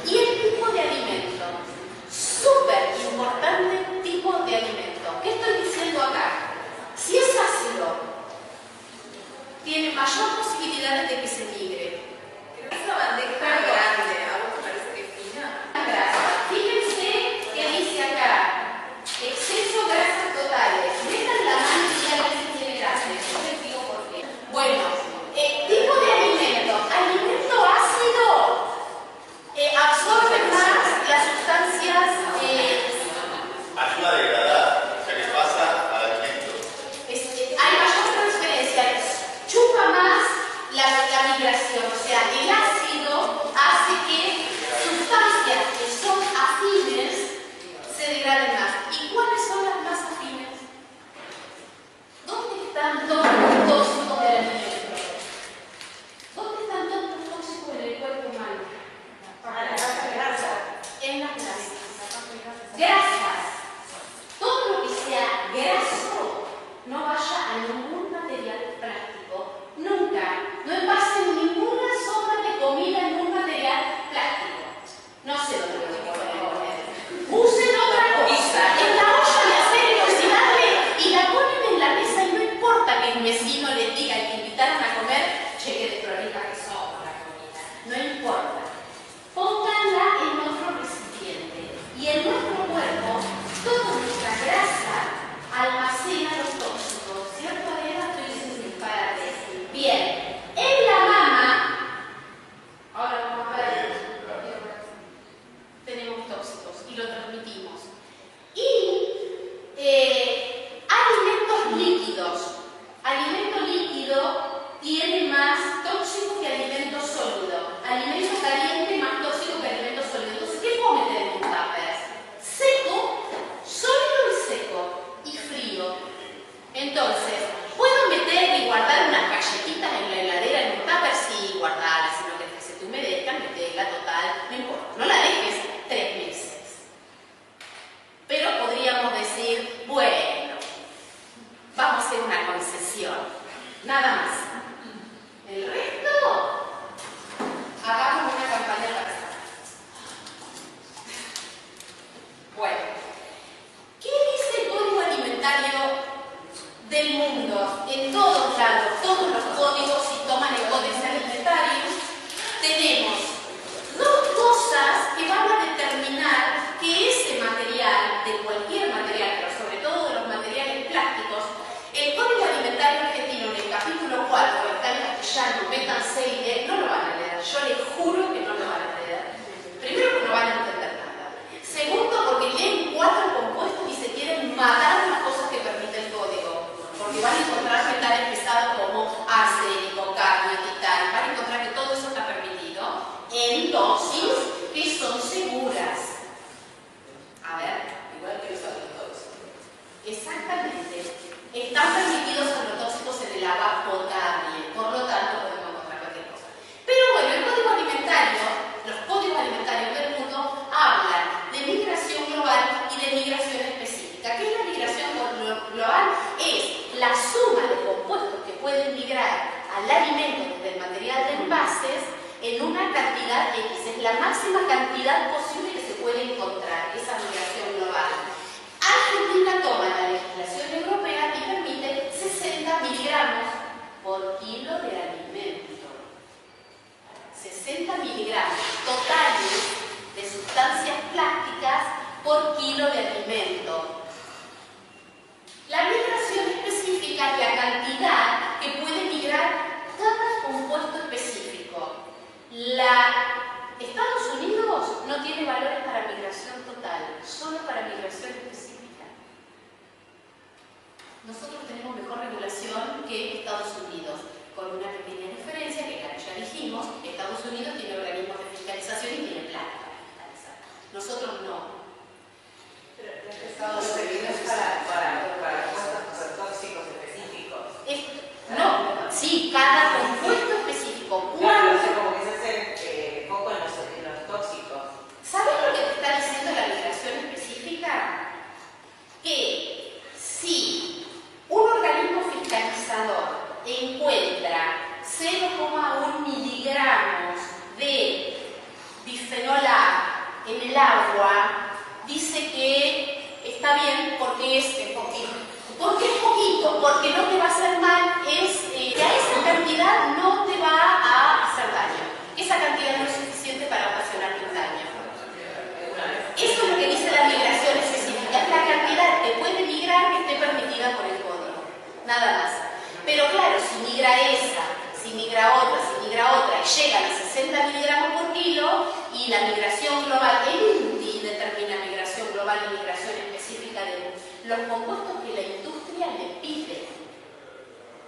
Speaker 1: Y el tipo de alimento, súper importante tipo de alimento. ¿Qué estoy diciendo acá? mayor posibilidades de que se migre.
Speaker 2: Pero esa bandeja grande, ¿a vos te parece que es fina?
Speaker 1: Grasa. Fíjense que dice acá, exceso de grasas totales. Metan la mano y ya ven si tiene grasa. Yo les digo por qué. Bueno, tipo de alimento. Alimento ácido absorbe más las sustancias.
Speaker 3: Ayuda a degradar, o sea que pasa al alimento.
Speaker 1: Hay mayor transferencia, chupa más la migración. O sea, el ácido hace que sustancias que son afines se degraden más. ¿Y cuáles son las más afines? ¿Dónde están todos los tóxicos del alimento? ¿Dónde están todos los tóxicos en el cuerpo humano? En las grasas. Grasas. Todo lo que sea graso no vaya a ningún material plástico. Nunca. No envasen ninguna sobra de comida en un material plástico. No sé dónde lo pueden poner. Usen otra cosa. En la olla de acero inoxidable y la ponen en la mesa y no importa que el vecino les diga que invitaron a comer, che, que de prolija que sobra comida. No importa. Pónganla en otro recipiente. Y en nuestro cuerpo, toda nuestra grasa almacena los tóxicos. ¿Cierto, Adela? Estoy diciendo disparates. Bien. En la mama, ahora vamos a ver, tenemos tóxicos y lo transmitimos. Y alimentos líquidos. Alimento líquido tiene más tóxico que alimento sólido. Alimento caliente más tóxico que alimento sólido. Entonces, ¿qué puedo meter en un tupper? Seco, sólido y seco, y frío. Entonces, ¿puedo meter y guardar unas galletitas en la heladera en un tupper? Sí, guardarlas, sino que se te humedezcan, meterla total, no importa. No la dejes 3 meses. Pero podríamos decir, bueno, vamos a hacer una concesión. Nada más. El resto, hagamos una campaña para sacar. Bueno, ¿qué dice el Código Alimentario del mundo? En todos lados, todos los códigos, si toman el Código Alimentario, tenemos dos cosas que van a determinar que ese material, de cualquier material, pero sobre todo de los materiales plásticos, el Código Alimentario Argentino, en el capítulo 4, está en castellano, métanse y leen, no lo van a leer, yo les juro que no lo van a leer. Primero, porque no van a entender nada. Segundo, porque leen 4 compuestos y se quieren matar las cosas que permite el código. Porque van a encontrar metales pesados como arsénico, cadmio, titanio, van a encontrar que todo eso está permitido en dosis que son seguras. A ver, igual que los agrotóxicos. Exactamente. Están permitidos agrotóxicos en el agua potable, por lo tanto podemos encontrar cualquier cosa. Pero bueno, el Código Alimentario, los códigos alimentarios del mundo hablan de migración global y de migración específica. ¿Qué es la migración global? Es la suma de compuestos que pueden migrar al alimento desde el material de envases en una cantidad X. Es la máxima cantidad posible que se puede encontrar, esa migración global. Argentina toma la legislación europea y permite 60 miligramos por kilo de alimento. 60 miligramos totales de sustancias plásticas por kilo de alimento. La migración específica es la cantidad que puede migrar cada compuesto específico. Estados Unidos no tiene valores para migración total, solo para migración específica. Nosotros tenemos mejor regulación que Estados Unidos, con una pequeña diferencia que ya dijimos, Estados Unidos tiene organismos de fiscalización y tiene plata para fiscalizar. Nosotros no.
Speaker 2: Pero Estados Unidos para compuestos tóxicos específicos.
Speaker 1: No, sí, cada compuesto específico.
Speaker 2: Claro, o sea, como que se hace poco en los tóxicos.
Speaker 1: ¿Sabes lo que te está diciendo la migración específica? Que si un organismo fiscalizador encuentra 0,1 miligramos de bisfenol A en el agua, dice que está bien porque es poquito. ¿Por qué es poquito? Porque lo que va a hacer mal es que a esa cantidad cantidad no te va a hacer daño. Esa cantidad no es suficiente para ocasionarte un daño. Eso es lo que dice la migración específica. Es la cantidad que puede migrar que esté permitida por el código. Nada más. Pero claro, si migra esa, si migra otra y llegan a 60 miligramos por kilo, y la migración global, el INTI determina migración global y migración específica de los compuestos que la industria le pide,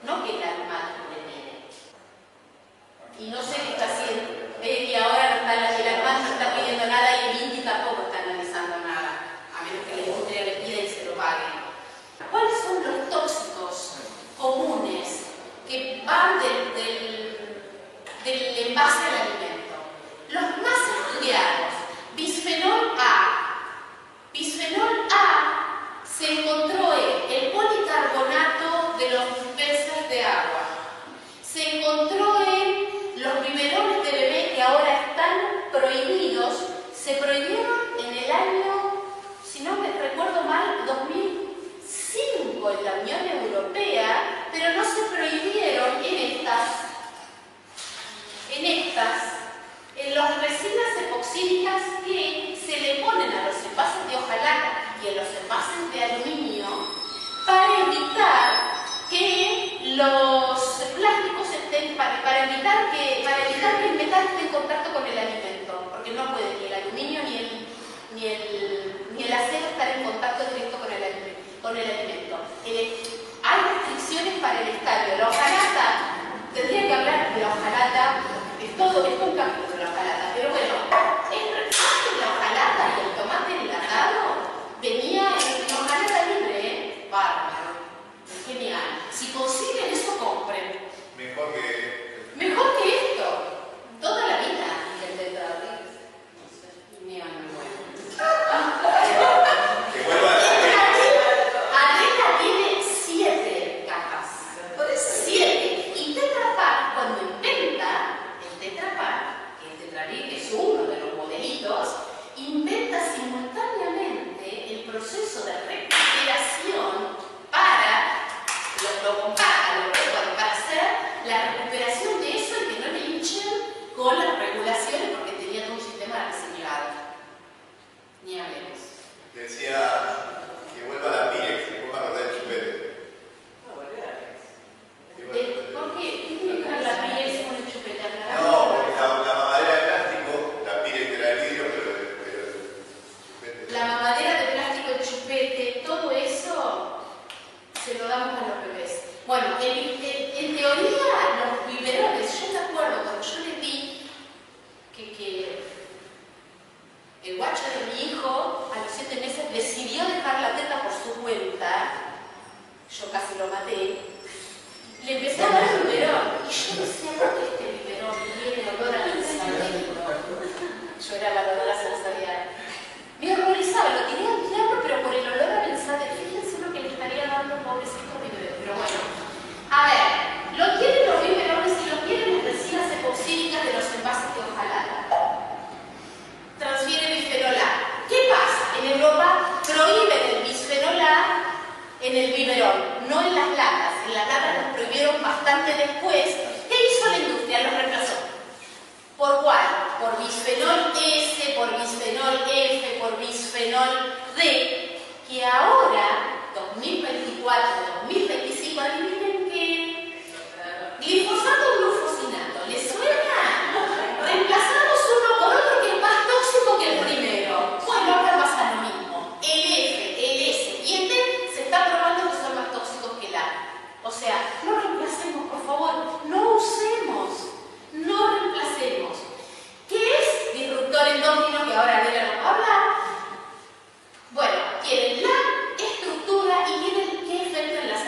Speaker 1: no que el ACMAT le pide. Y no sé qué está haciendo. Y ahora el ACMAT no está pidiendo nada y el INTI tampoco está analizando nada, a menos que la industria le pida y se lo pague. ¿Cuáles son los tóxicos comunes que van del envase al alimento? Los más estudiados: bisfenol A. Bisfenol A se encontró en el policarbonato de los peces de agua. Se encontró en los biberones de bebé que ahora están prohibidos. Se prohibieron en el año, si no me recuerdo mal, 2005 en la Unión Europea, pero no se prohibieron en las resinas epoxídicas que se le ponen a los envases de hojalata y a los envases de aluminio para evitar que los plásticos estén, para evitar que el metal esté en contacto con el alimento, porque no puede ni el aluminio ni el acero estar en contacto directo con el alimento. Hay restricciones para el estadio. La hojalata, tendría que hablar de la hojalata, es un capítulo de la hojalata, pero bueno, la hojalata y el tomate enlatado venía en hojalata libre, bárbaro, genial. Si consiguen eso, compren. Mejor que esto, toda la vida.
Speaker 3: Que vuelva a la
Speaker 1: Arena tiene 7 capas. 7. Y Tetra Pak, cuando inventa el Tetra Pak, que el Tetrabric es uno de los modelitos, inventa simultáneamente el proceso de recuperación para para hacer la recuperación de eso y que no le hinchen con las regulaciones, porque tenía todo un sistema de reciclado. Ni hablemos.
Speaker 3: Decía que vuelva la Pirex, que vuelva a rodar el chupete.
Speaker 1: ¿Por qué? ¿Qué tiene que ver la Pirex con el chupete?
Speaker 3: No, porque la mamadera de plástico, la Pirex era de vidrio, pero el chupete.
Speaker 1: La mamadera de plástico, el chupete, todo eso se lo damos a los bebés. Bueno, en teoría, los biberones, yo me acuerdo cuando yo les vi que el guacho de mi hijo a los 7 meses decidió dejar la teta por su cuenta, yo casi lo maté, le empecé a dar el biberón y yo decía, ¿por qué este biberón tiene olor a lanzamiento? Yo era evaluadora sensorial. Me horrorizaba, lo tiré al diablo, pero por el olor a lanzamiento, fíjense lo que le estaría dando pobrecito mi bebé. Pero bueno, a ver, lo quieren los biberones y lo quieren las resinas epoxídicas de los envases de hojalata. Transfiere bisfenol A. ¿Qué pasa? En Europa prohíben el bisfenol A en el biberón, no en las latas. En las latas los prohibieron bastante después. ¿Qué hizo la industria? Los reemplazó. ¿Por cuál? Por bisfenol S, por bisfenol F, por bisfenol D, que ahora, 2024, 2025, adivinen qué. Glifosato o glufosinato. ¿Les suena? Reemplazamos uno por otro que es más tóxico que el primero. Bueno, ahora pasa lo mismo. El F, el S y el D se está probando que son más tóxicos que el A. O sea, no reemplacemos, por favor. No usemos. No reemplacemos. ¿Qué es disruptor endógeno? Que ahora Adela nos va a hablar. Bueno, tienen la estructura y tienen qué efecto en la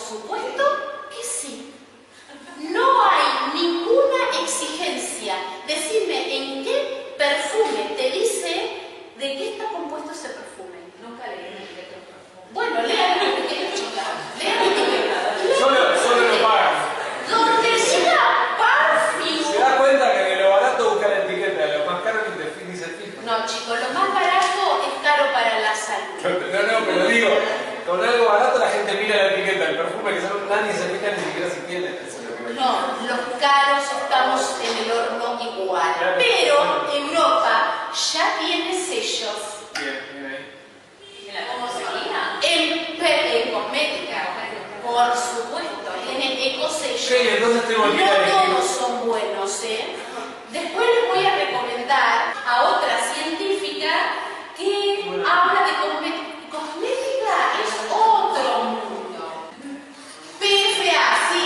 Speaker 1: supuesto que sí. No hay ninguna exigencia. Decime en qué perfume te dice de qué está compuesto ese perfume.
Speaker 2: Nunca leí una etiqueta de un perfume.
Speaker 1: Bueno, lean la etiqueta, chicas. Lean la etiqueta.
Speaker 4: Solo lo pagan.
Speaker 1: Donde diga perfume.
Speaker 4: Se da cuenta que de lo barato busca la etiqueta, de lo más caro ni se fija.
Speaker 1: No, chicos, lo más barato es caro para la salud.
Speaker 4: No, pero digo, con algo barato la gente mira la etiqueta, el perfume que nadie se fija ni siquiera si tiene.
Speaker 1: No, los caros estamos en el horno igual.
Speaker 4: Claro.
Speaker 1: Pero Europa ya tiene sellos
Speaker 4: Bien ahí.
Speaker 2: ¿En la comosería?
Speaker 1: en cosmética, por supuesto, tiene ecosellos.
Speaker 4: Sí, entonces tengo que
Speaker 1: No
Speaker 4: ir a elegir.
Speaker 1: todos son buenos, ¿eh? Después les voy a recomendar a otra científica que habla de cosmética. Cosmética es otro mundo. PFA, sí,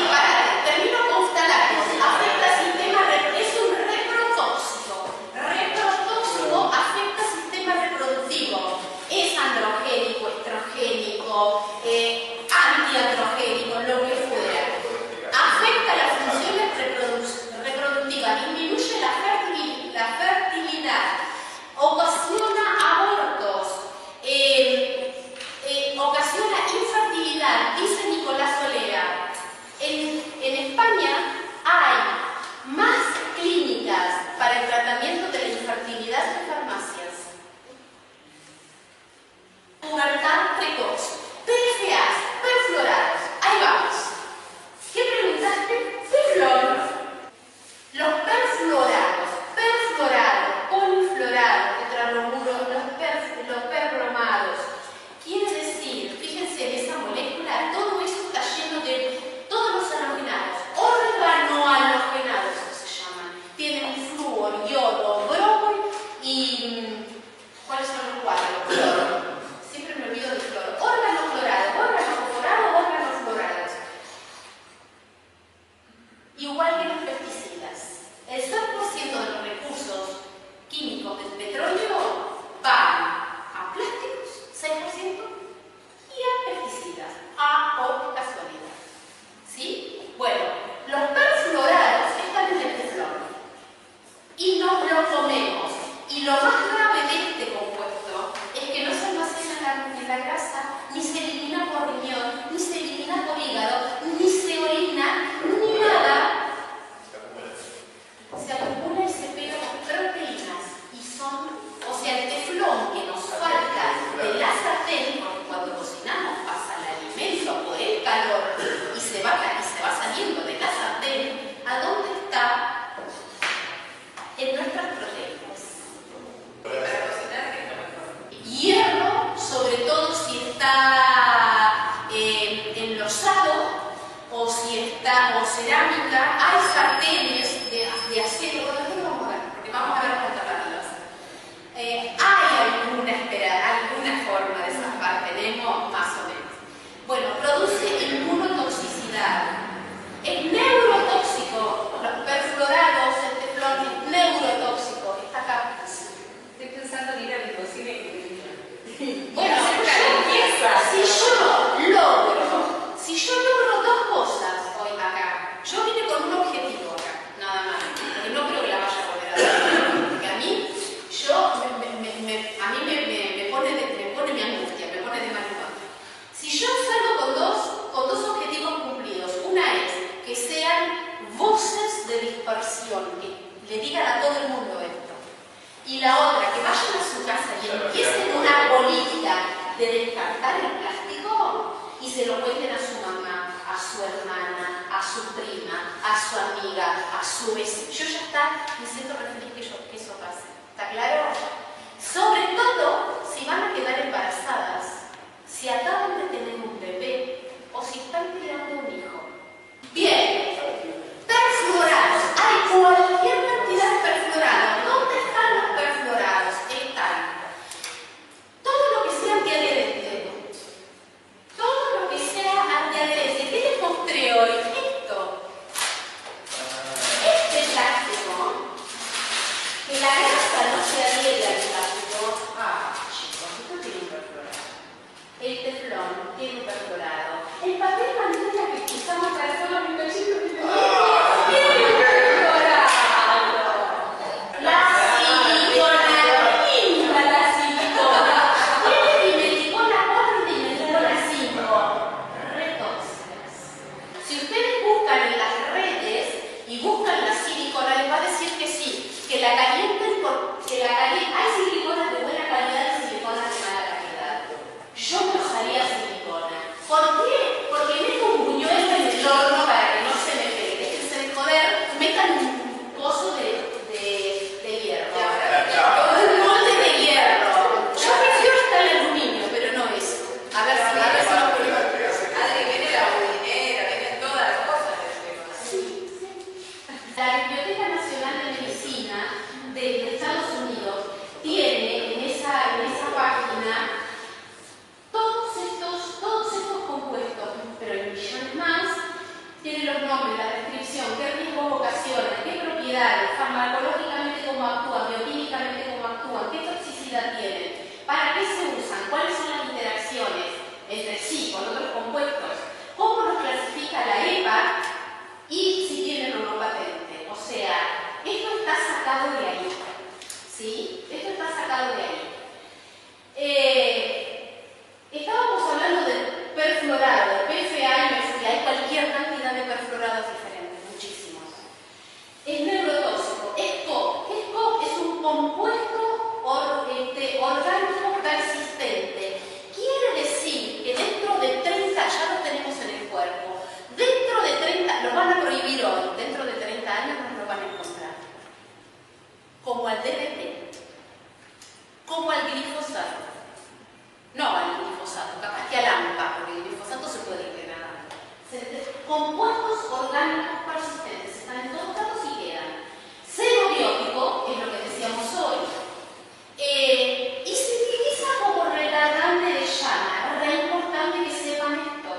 Speaker 1: termino con ftalatos. Afecta sistema, es un reprotóxico. Reprotóxico afecta sistema reproductivo. Es androgénico, estrogénico, antiandrogénico, lo que fuera. Afecta las funciones reproductivas, disminuye la fertilidad, ocasiona abortos, ocasiona infertilidad, dice Nicolás Solera. En España hay más clínicas para el tratamiento de la infertilidad que farmacias. Pubertad precoz, PFAs, perfluorados. Ahí vamos. ¿Qué preguntaste? Perflor. Los perfluorados, polifluorados, tetralomuros, los perbromados. Quiere decir, fíjense en esa molécula, todo eso está lleno de todos los halogenados, organohalogenados se llaman. Tienen flúor, yodo, bromo y ¿cuáles son los cuatro? Cloro. Siempre me olvido del cloro. Organoclorado, organofluorados. Igual que los pesticidas. El 6% de los recursos químicos del petróleo van a plásticos, 6%, y a pesticidas, por casualidad. ¿Sí? Bueno, los perfluorados están en el teflón y nos lo comemos. Y lo más grave de este compuesto es que no se almacena en la grasa, ni se elimina por riñón, ni se elimina por hígado, ni se orina, ni nada. Se acumula y se pega con proteínas y son, o sea, el teflón que nos falta de la sartén, porque cuando cocinamos pasa el alimento por el calor y se va saliendo de la sartén, ¿a dónde está? En nuestras proteínas.
Speaker 2: Para cocinar, ¿qué es lo mejor?
Speaker 1: Hierro, sobre todo si está enlosado o si está o cerámica. Hay sartenes de acero. Bueno, después vamos a ver, porque vamos a ver las alternativas. Hay alguna forma de zafar, tenemos más o menos. Bueno, produce inmunotoxicidad. Es neurotóxico. Los perfluorados, el teflón es neurotóxico. Está acá.
Speaker 2: Estoy pensando en ir a mi cocina y
Speaker 1: Bueno, si yo logro dos cosas hoy acá, yo vine con un objetivo acá, nada más, porque no creo que la vaya a volver a dar, porque a mí me pone mi angustia, me pone de mal humor. Si yo salgo con dos objetivos cumplidos, una es que sean voces de dispersión, que le digan a todo el mundo esto, y la otra, que vayan a su casa y empiecen una política de descartar el plástico y se lo cuenten a su mamá, a su hermana, a su prima, a su amiga, a su vecino. Yo ya me siento feliz que eso pase. ¿Está claro? Sobre todo si van a quedar embarazadas, si acaban de tener un bebé o si están esperando un hijo. Bien, perfluorados. Hay cualquier cantidad de perfluorados. ¿Dónde están los perfluorados? Están todo lo que sea antiadherente. Todo lo que sea antiadherente. ¿Qué les mostré hoy? Esto. Este plástico, que la grasa no se adhiere al plástico. Chicos, esto tiene un perfluorado. tiene los nombres, la descripción, qué riesgos ocasionan, qué propiedades, farmacológicamente cómo actúan, bioquímicamente cómo actúan, qué toxicidad tienen, para qué se usan, cuáles son las interacciones entre sí con otros compuestos, cómo los clasifica la EPA y si tienen o no patente. O sea, esto está sacado de ahí, ¿sí? Esto está sacado de ahí. Estábamos hablando de perfluorado, de PFA y mercurio. Hay cualquier cantidad de perfluorados diferentes, muchísimos. Es neurotóxico. Es COP. ¿Qué es COP? Es un compuesto orgánico persistente. Quiere decir que dentro de 30, ya lo tenemos en el cuerpo, dentro de 30, lo van a prohibir hoy, dentro de 30 años no lo van a encontrar. Como al DDT, como al glifosato. No al glifosato, capaz que al AMPA, porque el glifosato se puede integrar. Compuestos orgánicos persistentes están en todos lados y quedan. Cero biótico, es lo que decíamos hoy, y se utiliza como retardante de llama. Es importante que sepan esto.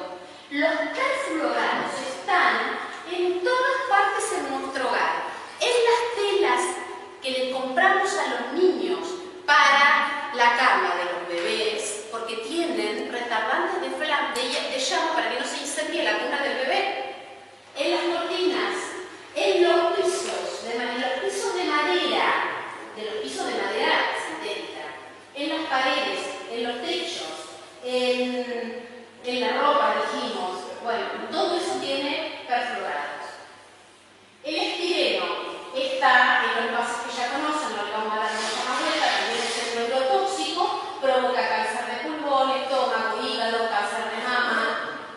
Speaker 1: Los perfluorados están en todas partes en nuestro hogar. En las telas que le compramos a los niños para la cama de los bebés, porque tienen retardantes de llama para que no se incendie la cuna del bebé. En las cortinas, en los pisos de madera, sintética, en las paredes, en los techos, en la ropa, dijimos. Bueno, todo eso tiene perfluorados. El estireno está en los envases que ya conocen, no le vamos a dar mucha más vuelta, también es neurotóxico, provoca cáncer de pulmón, estómago, hígado, cáncer de mama,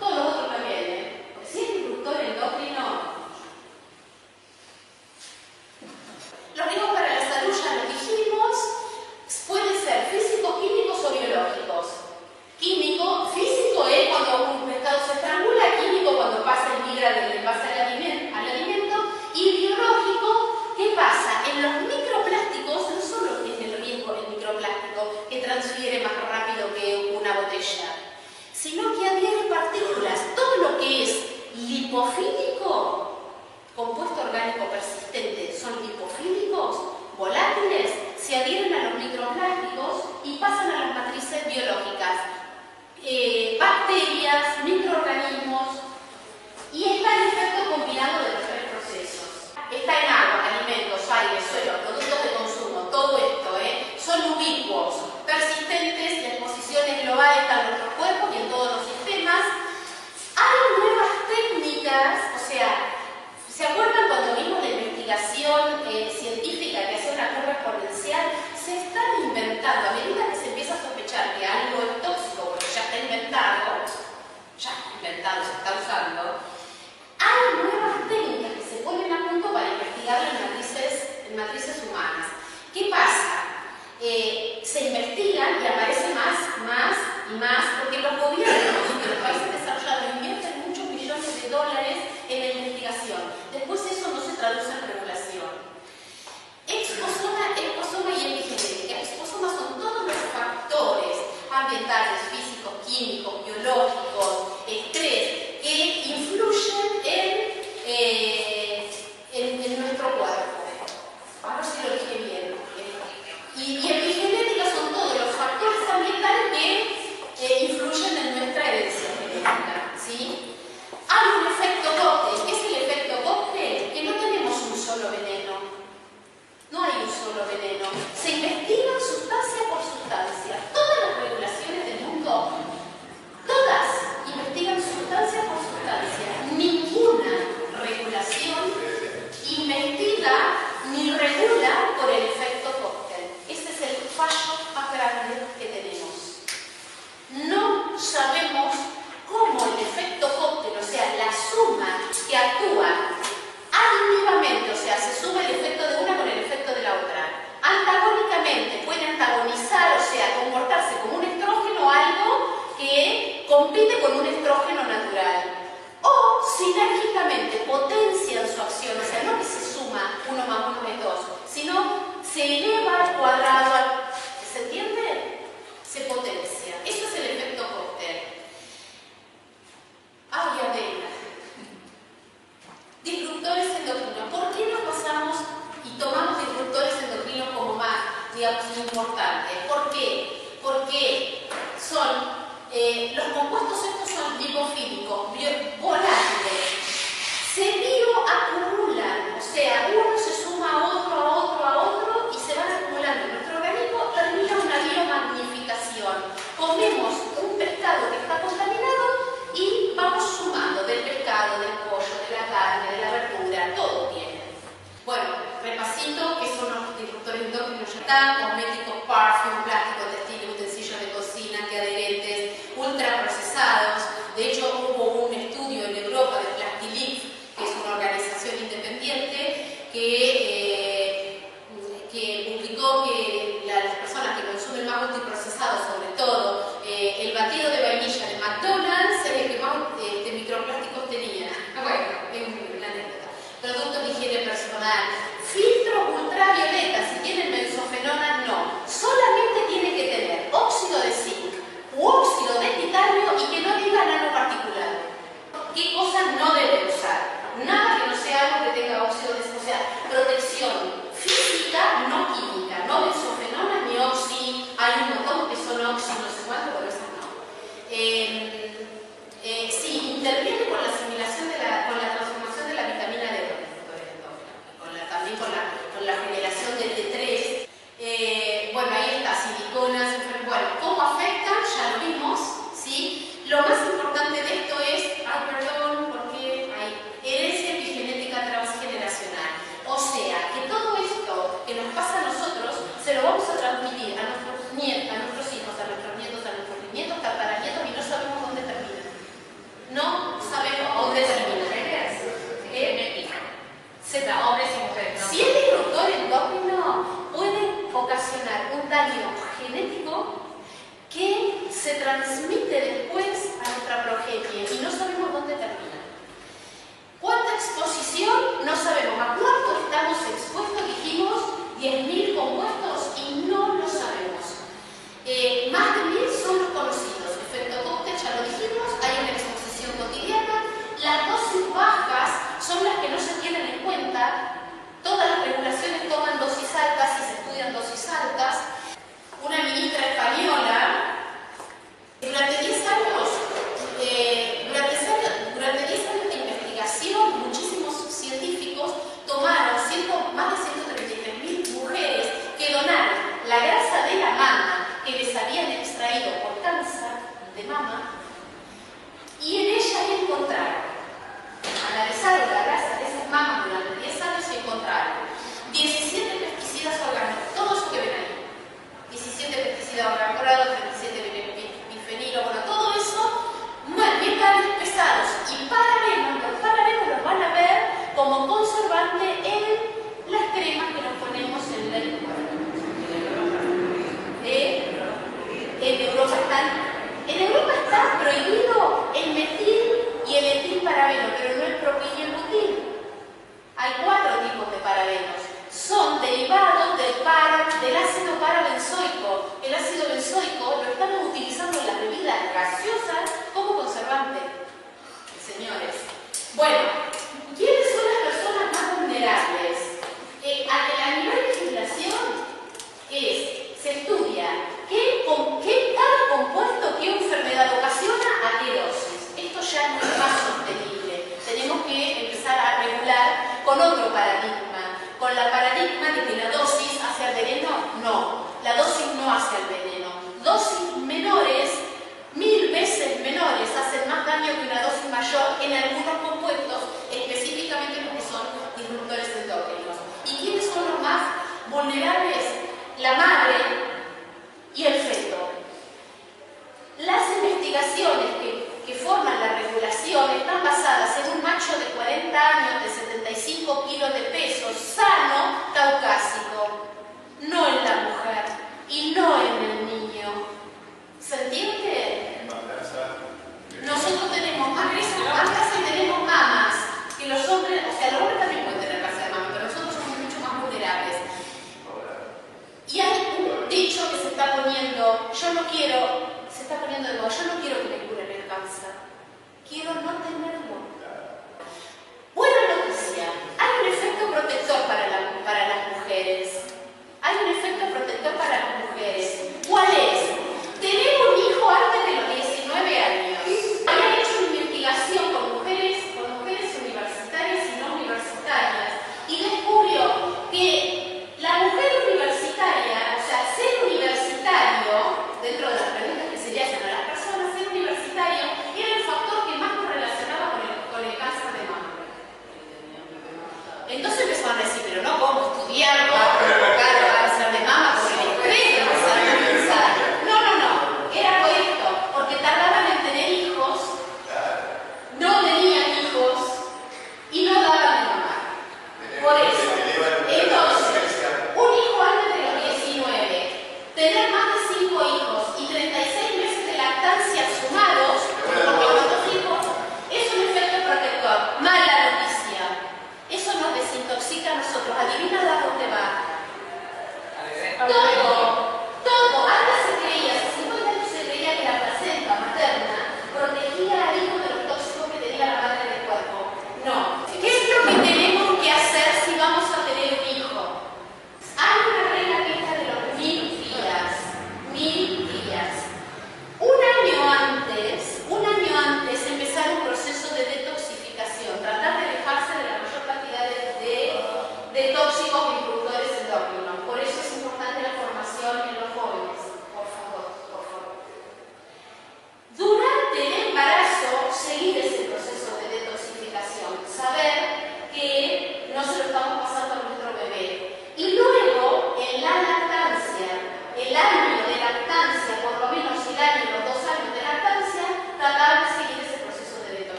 Speaker 1: todos los otros también, Si es disruptor endocrino. Los riesgos para la salud ya lo dijimos, pueden ser físicos, químicos o biológicos. Físico es cuando un pescado se estrangula, químico cuando pasa y migra del envase al alimento, y biológico, ¿qué pasa? En los microplásticos no solo es el riesgo del microplástico que transfiere más rápido que una botella, sino que adhiere partículas. Todo lo que es lipofílico, compuesto orgánico persistente, son lipofílicos, volátiles, se adhieren a los microplásticos y pasan a las matrices biológicas. Bacterias, microorganismos, y está el efecto combinado de los tres procesos. Está en agua, alimentos, aire, suelo, productos de consumo, todo esto son ubicuos, persistentes, y exposiciones globales en nuestros cuerpos y en todos los sistemas. Hay nuevas técnicas, o sea, ¿se acuerdan cuando vimos la investigación científica que hace una curva exponencial? Se están inventando, a medida que se empieza a sospechar que algo es tóxico, porque ya está inventado, se está usando, hay nuevas técnicas que se ponen a punto para investigar en matrices humanas. ¿Qué pasa? Se investigan y aparece más y más, porque los gobiernos de los países desarrollados invierten muchos millones de dólares en la investigación. Después eso no se traduce en regulación. Exposoma y epigenética. Exposoma son todos los factores ambientales, físicos, químicos, biológicos, estrés, que influyen en nuestro cuerpo. Ahora sí lo dije bien. Y epigenética son todos los factores ambientales que influyen en nuestra herencia genética, ¿sí? Hay un efecto cóctel. ¿Qué es el efecto cóctel? Que no tenemos un solo veneno. No hay un solo veneno. Se investigan sustancia por sustancia. Todas las regulaciones del mundo, todas investigan sustancia por sustancia. Ninguna regulación investiga ni regula por el efecto cóctel. Ese es el fallo más grande que tenemos. No sabemos cómo el efecto cóctel, o sea, la suma que actúa aditivamente, o sea, se suma el efecto de una con el efecto de la otra. Antagónicamente puede antagonizar, o sea, comportarse como un estrógeno, algo que compite con un estrógeno natural. O sinérgicamente potencian su acción, o sea, no que se suma 1 más 1 es 2, sino se eleva al cuadrado. ¿Se entiende? Se potencia. Eso es el efecto cóctel. Ay, Adela. están cosméticos, perfume, plástico, textil, utensilios de cocina, antiadherentes, ultraprocesados. De hecho, hubo un estudio en Europa de Plastilif, que es una organización independiente que publicó que las personas que consumen más ultraprocesados, sobre todo el batido de vainilla de McDonald's, es el que más microplásticos tenía. Bueno, es una anécdota. Productos de higiene personal, filtros ultravioleta, si tienen benzofenonas, no. Solamente tiene que tener óxido de zinc u óxido de titanio y que no diga nanoparticulado. ¿Qué cosas no debe usar? Nada que no sea algo que tenga óxido de zinc, o sea, protección física, no química, no benzofenonas ni oxi, hay un montón que son oxi, no sé cuánto, pero esas no. Sí, interviene con la asimilación con la transformación de la vitamina D, también con la generación del D3. Bueno, ahí está, siliconas, bueno, ¿cómo afectan? Ya lo vimos, ¿sí? Lo más importante de esto es, perdón, porque hay herencia epigenética transgeneracional. O sea, que todo esto que nos pasa a nosotros, se lo vamos a transmitir a nuestros nietos, a nuestros hijos, a nuestros nietos, a nuestros nietos, tataranietos, y no sabemos dónde termina. No sabemos dónde termina.
Speaker 2: Hombres y mujeres, ¿no?
Speaker 1: Si es disruptor endócrino, puede ocasionar un daño genético que se transmite después a nuestra progenie y no sabemos dónde termina. ¿Cuánta exposición? No sabemos. ¿A cuánto estamos expuestos? Dijimos 10.000 compuestos y no lo sabemos. Más de 1.000 son los conocidos. Efecto cóctel, ya lo dijimos, hay una exposición cotidiana. Las dosis bajas son las que no se tienen en cuenta. Todas las regulaciones toman dosis altas y se estudian dosis altas. Una ministra española, durante 10 años de investigación, muchísimos científicos tomaron más de 133.000 mujeres que donaron la grasa de la mama que les habían extraído por cáncer de mama, y en ella encontraron, analizaron la grasa de esas mamas durante 10 años y encontraron 17 pesticidas orgánicos, todo eso que ven ahí. 17 pesticidas orgánicos, 37 bifenilo, bueno, todo eso, metales pesados y parabenos. Los parabenos los van a ver como conservante en las cremas que nos ponemos en el cuerpo. En Europa está prohibido el metil y el etilparabeno, pero no el propil y el butil. Hay 4 tipos de parabenos. Son derivados del ácido parabenzoico. El ácido benzoico lo estamos utilizando en las bebidas gaseosas como conservante. Señores. Bueno, ¿quiénes son las personas más vulnerables? A nivel de legislación se estudia cada compuesto que una enfermedad ocasiona a qué dosis. Esto ya no es más sostenible. Tenemos que empezar a regular con otro paradigma. Con la paradigma de que la dosis hace al veneno, no. La dosis no hace al veneno. Dosis menores, 1000 veces menores, hacen más daño que una dosis mayor en algunos compuestos, específicamente los que son disruptores endócrinos. ¿Y quiénes son los más vulnerables? La madre y el feto. Las investigaciones que forman la regulación están basadas en un macho de 40 años, de 75 kilos de peso, sano, caucásico, no en la mujer y no en el niño. ¿Se entiende? Nosotros tenemos más grasa y tenemos mamas que los hombres, o sea, los hombres también pueden tener grasa de mama, pero nosotros somos mucho más vulnerables. Y hay un dicho que se está poniendo, yo no quiero que me curen el cáncer, quiero no tenerlo. Buena noticia, hay un efecto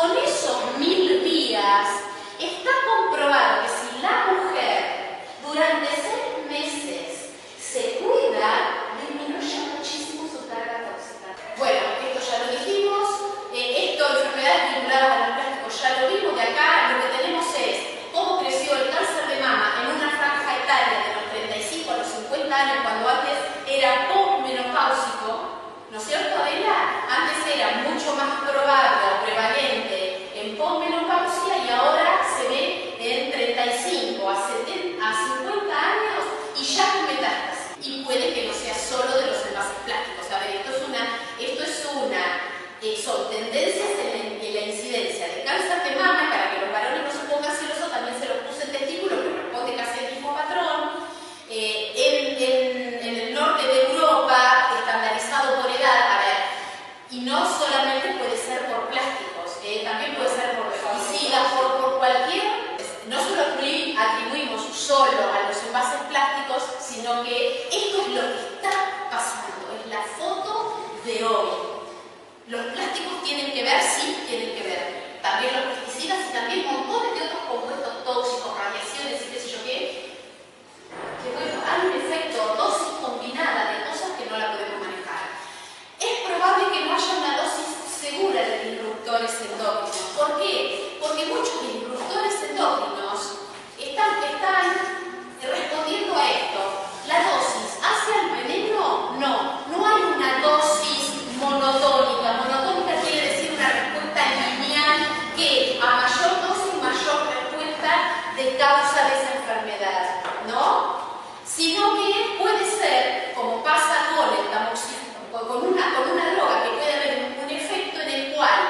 Speaker 1: con esos 1000 días, está comprobado que si la mujer durante 6 meses se cuida, disminuye muchísimo su carga tóxica. Bueno, esto ya lo dijimos, enfermedades vinculadas a los plásticos ya lo vimos. De acá lo que tenemos es cómo creció el cáncer de mama en una franja etaria de los 35 a los 50 años, cuando antes era posmenopáusico, ¿no es cierto, Adela? Antes era mucho más probable o prevalente en posmenopausia y ahora se ve en 35 a 50 años y ya con metástasis. Y puede que no sea solo de los envases plásticos. A ver, son tendencias en la incidencia de cáncer de mama. Para que los varones no se pongan celosos, también se los puse en testículo, que responde casi al mismo patrón. En el norte de Europa, estandarizado por edad, a ver, y no solamente puede ser por plásticos, también puede ser por pesticidas, por cualquier. No solo atribuimos solo a los envases plásticos, sino que esto es lo que está pasando, es la foto de hoy. Los plásticos tienen que ver, sí, tienen que ver. También los pesticidas y también montones de otros compuestos tóxicos, radiaciones y qué sé yo qué. Que bueno, hay un efecto dosis combinada de cosas que no la podemos manejar. Es probable que no haya una dosis segura de disruptores endócrinos. ¿Por qué? Porque muchos disruptores endócrinos están respondiendo a esto. ¿La dosis hace al veneno? No. No hay una dosis monotónica. Monotónica quiere decir una respuesta lineal que a mayor dosis, mayor respuesta de causa de esa enfermedad, ¿no? Sino que puede ser, como pasa con el con una droga, que puede haber un efecto en el cual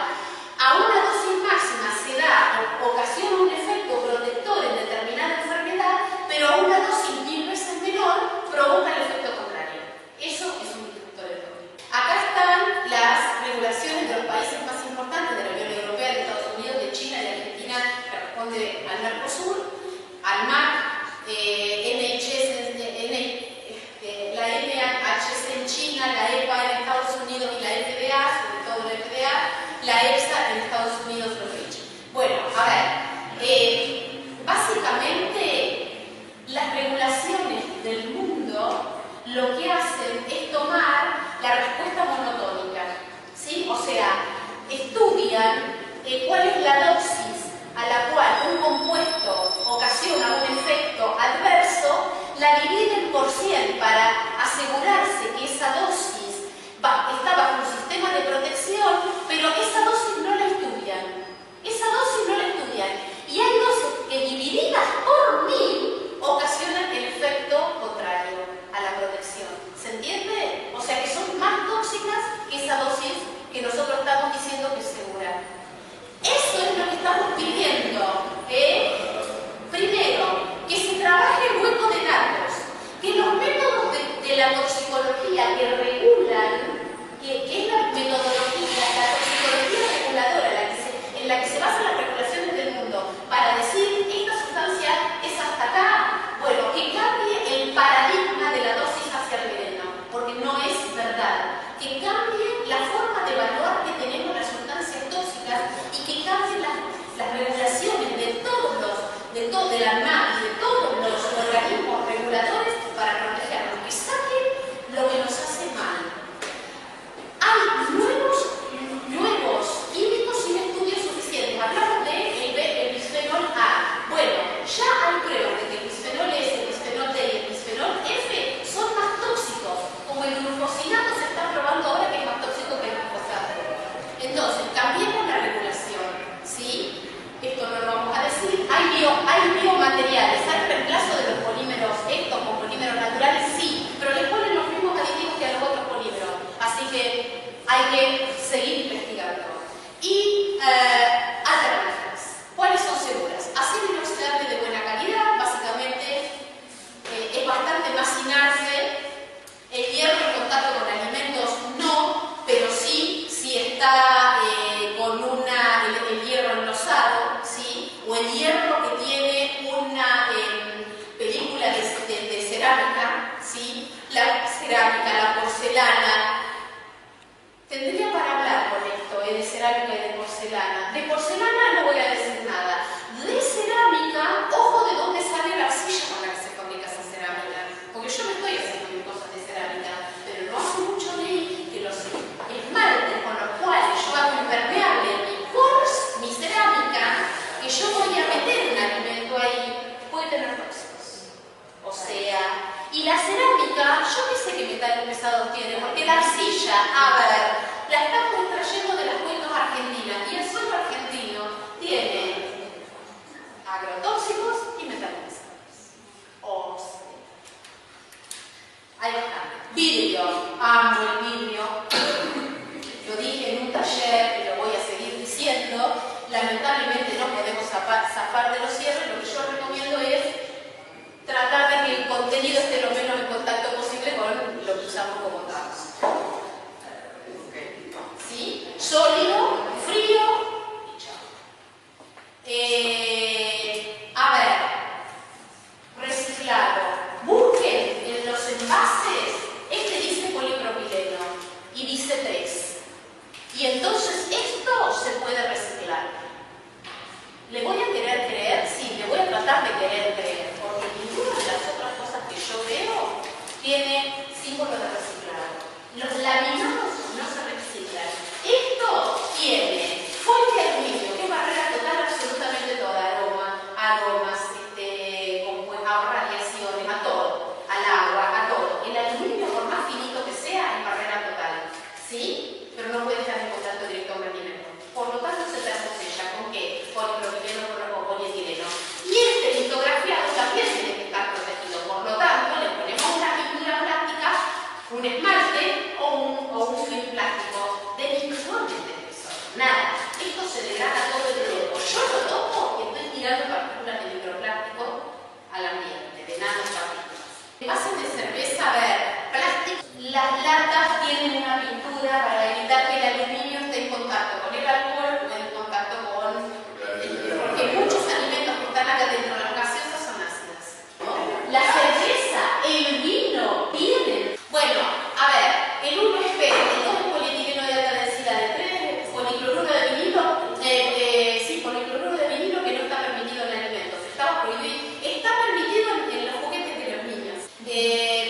Speaker 1: a una dosis máxima se da, ocasiona un efecto protector en determinada enfermedad, pero a una dosis 1000 veces menor provoca el efecto contrario. Eso es un disruptor endócrino. Acá están las regulaciones de los países más importantes de la Unión Europea, de Estados Unidos, de China y de Argentina, que responde al Mercosur, al MAC, la NHS en China, la EPA en Estados Unidos y la FDA, sobre todo la FDA, la EFSA en Estados Unidos, lo he dicho. Bueno, a ver, básicamente las regulaciones del mundo lo que hacen es tomar la respuesta monotónica, ¿sí? O sea, estudian cuál es la dosis a la cual un compuesto ocasiona un efecto adverso, la dividen por 100 para asegurarse que esa dosis está bajo un sistema de protección, pero esa dosis no la estudian. Esa dosis no la estudian. Y hay dosis que divididas por 1000 ocasionan el efecto contrario a la protección. ¿Se entiende? O sea que son más tóxicas que esa dosis que nosotros estamos diciendo que es segura. Eso es lo que estamos pidiendo. Primero, que se trabaje el hueco de datos, que los métodos de la toxicología que regulan, que es la metodología, la toxicología reguladora en la que se basan las regulaciones del mundo, para decir esta sustancia es hasta acá, bueno, que cambie el paradigma de la dosis hacia el veneno, porque no es verdad. Que cambie la forma de evaluar que tenemos las sustancias tóxicas y que cambien las regulaciones de la ANMAT y de todos los organismos reguladores para protegernos, que saquen lo que nos hace mal. Hay nuevos químicos sin estudios suficientes. Hablamos del bisfenol A. Bueno, ya hay pruebas de que el bisfenol S, el bisfenol D y el bisfenol F son más tóxicos, como el glufosinato se está probando ahora que es más tóxico que el glifosato. Entonces, cambiemos la regulación, ¿sí? Esto no lo vamos a decir. Hay biomateriales porcelana no voy a decir nada. De cerámica, ojo de dónde sale la arcilla con la que se fabrica esa cerámica. Porque yo me estoy haciendo mis cosas de cerámica, pero no hace mucho leí que los esmaltes con los cuales yo hago impermeable mi cerámica, que yo voy a meter un alimento ahí, puede tener tóxicos. O sea, y la cerámica, yo qué sé qué metales pesados tiene, porque la arcilla, a ver, la estamos extrayendo de las cuencas argentinas y el suelo argentino tiene agrotóxicos y metales pesados. O sea, hay bastante. Vidrio, amo el vidrio. Lo dije en un taller y lo voy a seguir diciendo. Lamentablemente no podemos zafar de los cierres. Lo que yo recomiendo es tratar de que el contenido esté lo menos en contacto posible con lo que usamos como tabs. ¿Sí? Sólido, frío y chao. A ver, reciclado. Busquen en los envases, este dice polipropileno y dice 3. Y entonces esto se puede reciclar. ¿Le voy a querer creer? Sí, le voy a tratar de querer creer, porque ninguna de las otras cosas que yo veo tiene símbolo de reciclado. Los laminados no se reciclan. Esto tiene foil de aluminio, que barrera total absolutamente toda, aromas, a radiaciones, a todo, al agua, a todo. El aluminio, por más finito que sea, es barrera total, ¿sí? Pero no puede estar en contacto directo con el alimento. Por lo tanto, se termosella con qué? Polipropileno o polietileno. Y este litografiado también tiene que estar protegido. Por lo tanto, le ponemos una pintura plástica, un esmalte o un film plástico de micrones de espesor. Nada. Esto se degrada todo el tiempo. Yo lo toco y estoy tirando partículas de microplástico al ambiente, de nanopartículas. Envases de cerveza, a ver, plástico. Las latas tienen una pintura para evitar que el aluminio esté en contacto con el alcohol o en contacto con... Porque muchos alimentos que están acá dentro de las gaseosas son ácidas, ¿no? La cerveza, el vino, tienen... Bueno, a ver, el 1 es PET, el 2 es polietileno de alta densidad, el 3 es policloruro de vinilo, policloruro de vinilo que no está permitido en alimentos, está prohibido, está permitido en los juguetes de los niños.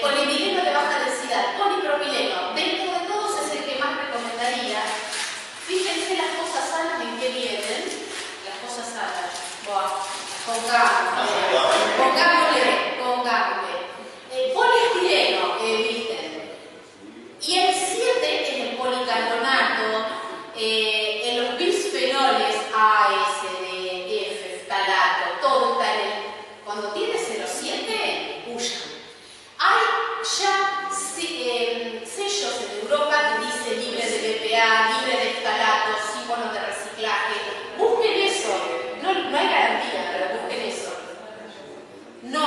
Speaker 1: Polietileno de baja densidad, polipropileno, dentro de todos es el que más recomendaría. Fíjense las cosas sanas en qué vienen, las cosas sanas. Pongámosle. Poliestireno, eviten. Y el 7 es el policarbonato, en los bisfenoles A, S, D, F, ftalato, todo está en el... Cuando tiene 0,7, huyan. Hay ya sellos en Europa que dice libre de BPA, libre de ftalatos, símbolos de reciclaje. Busquen eso. No hay garantía, pero busquen eso. No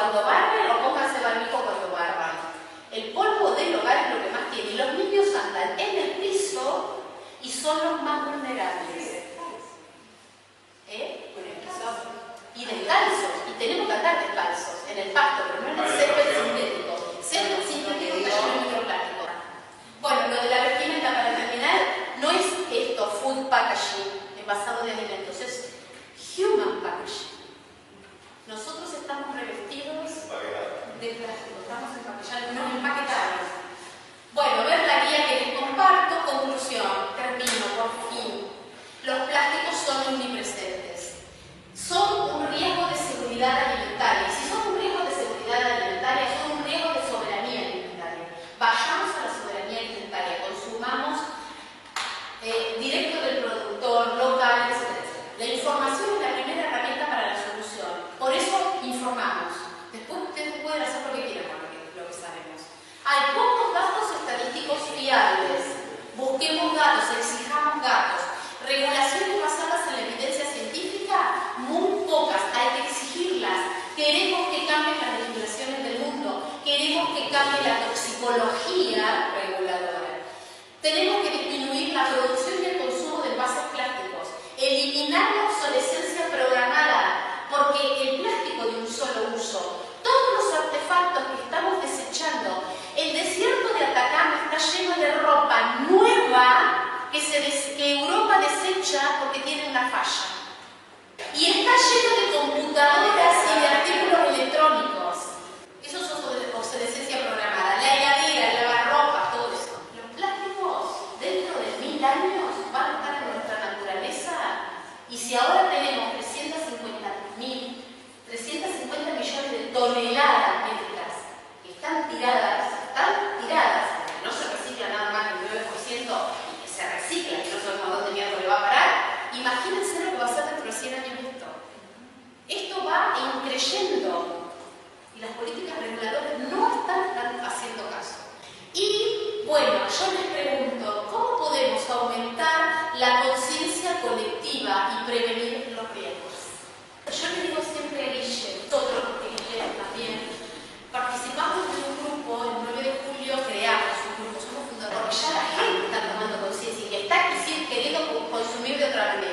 Speaker 1: cuando barren o pónganse barbijo cuando barran. El polvo del hogar es lo que más tiene. Y los niños andan en el piso y son los más vulnerables. Y descalzos. Y tenemos que andar descalzos en el pasto, pero no en el césped sintético. Césped sintético está lleno de microplástico. Bueno, lo de la vestimenta para terminar, no es esto food packaging, envasado de alimentos, es human packaging. Nosotros estamos revestidos de plástico, estamos empaquetados. Bueno, ver la guía que les comparto, conclusión, termino, por fin. Los plásticos son omnipresentes. Son un riesgo de seguridad alimentaria. Si son un riesgo de seguridad alimentaria, son un riesgo de soberanía alimentaria. Vayamos a la soberanía alimentaria, consumamos directo del productor, local, etc. La información es la primera herramienta para la solución. Por eso informamos. Después ustedes pueden hacer lo que quieran con lo que sabemos. Hay pocos datos estadísticos fiables. Busquemos datos, exijamos datos. Regulaciones basadas en la evidencia científica, muy pocas, hay que exigirlas. Queremos que cambien las legislaciones del mundo, queremos que cambie la toxicología reguladora. Tenemos que disminuir la producción y el consumo de envases plásticos, eliminar la obsolescencia programada, porque el plástico de un solo uso, todos los artefactos que estamos desechando, el desierto de Atacama está lleno de ropa nueva que Europa desecha porque tiene una falla. Y está lleno de computadoras y de artículos electrónicos. Eso es obsolescencia programada. La heladera, el lavarropa, todo eso. Los plásticos dentro de 1000 años van a estar en nuestra naturaleza. Y si ahora tenemos 350 millones de toneladas métricas que están tiradas, no se recicla nada más que el 9%, se recicla, que no sabemos a dónde mierda le va a parar, imagínense lo que va a ser dentro de 100 años esto. Esto va increyendo y las políticas reguladoras no están haciendo caso. Y bueno, yo les pregunto, ¿cómo podemos aumentar la conciencia colectiva y prevenir los riesgos? Yo le digo siempre a Guille, nosotros, porque Guille también, participamos de un grupo, el 9 de julio creamos un grupo, somos fundadores, ya la gente está tomando conciencia y que está queriendo consumir de otra manera.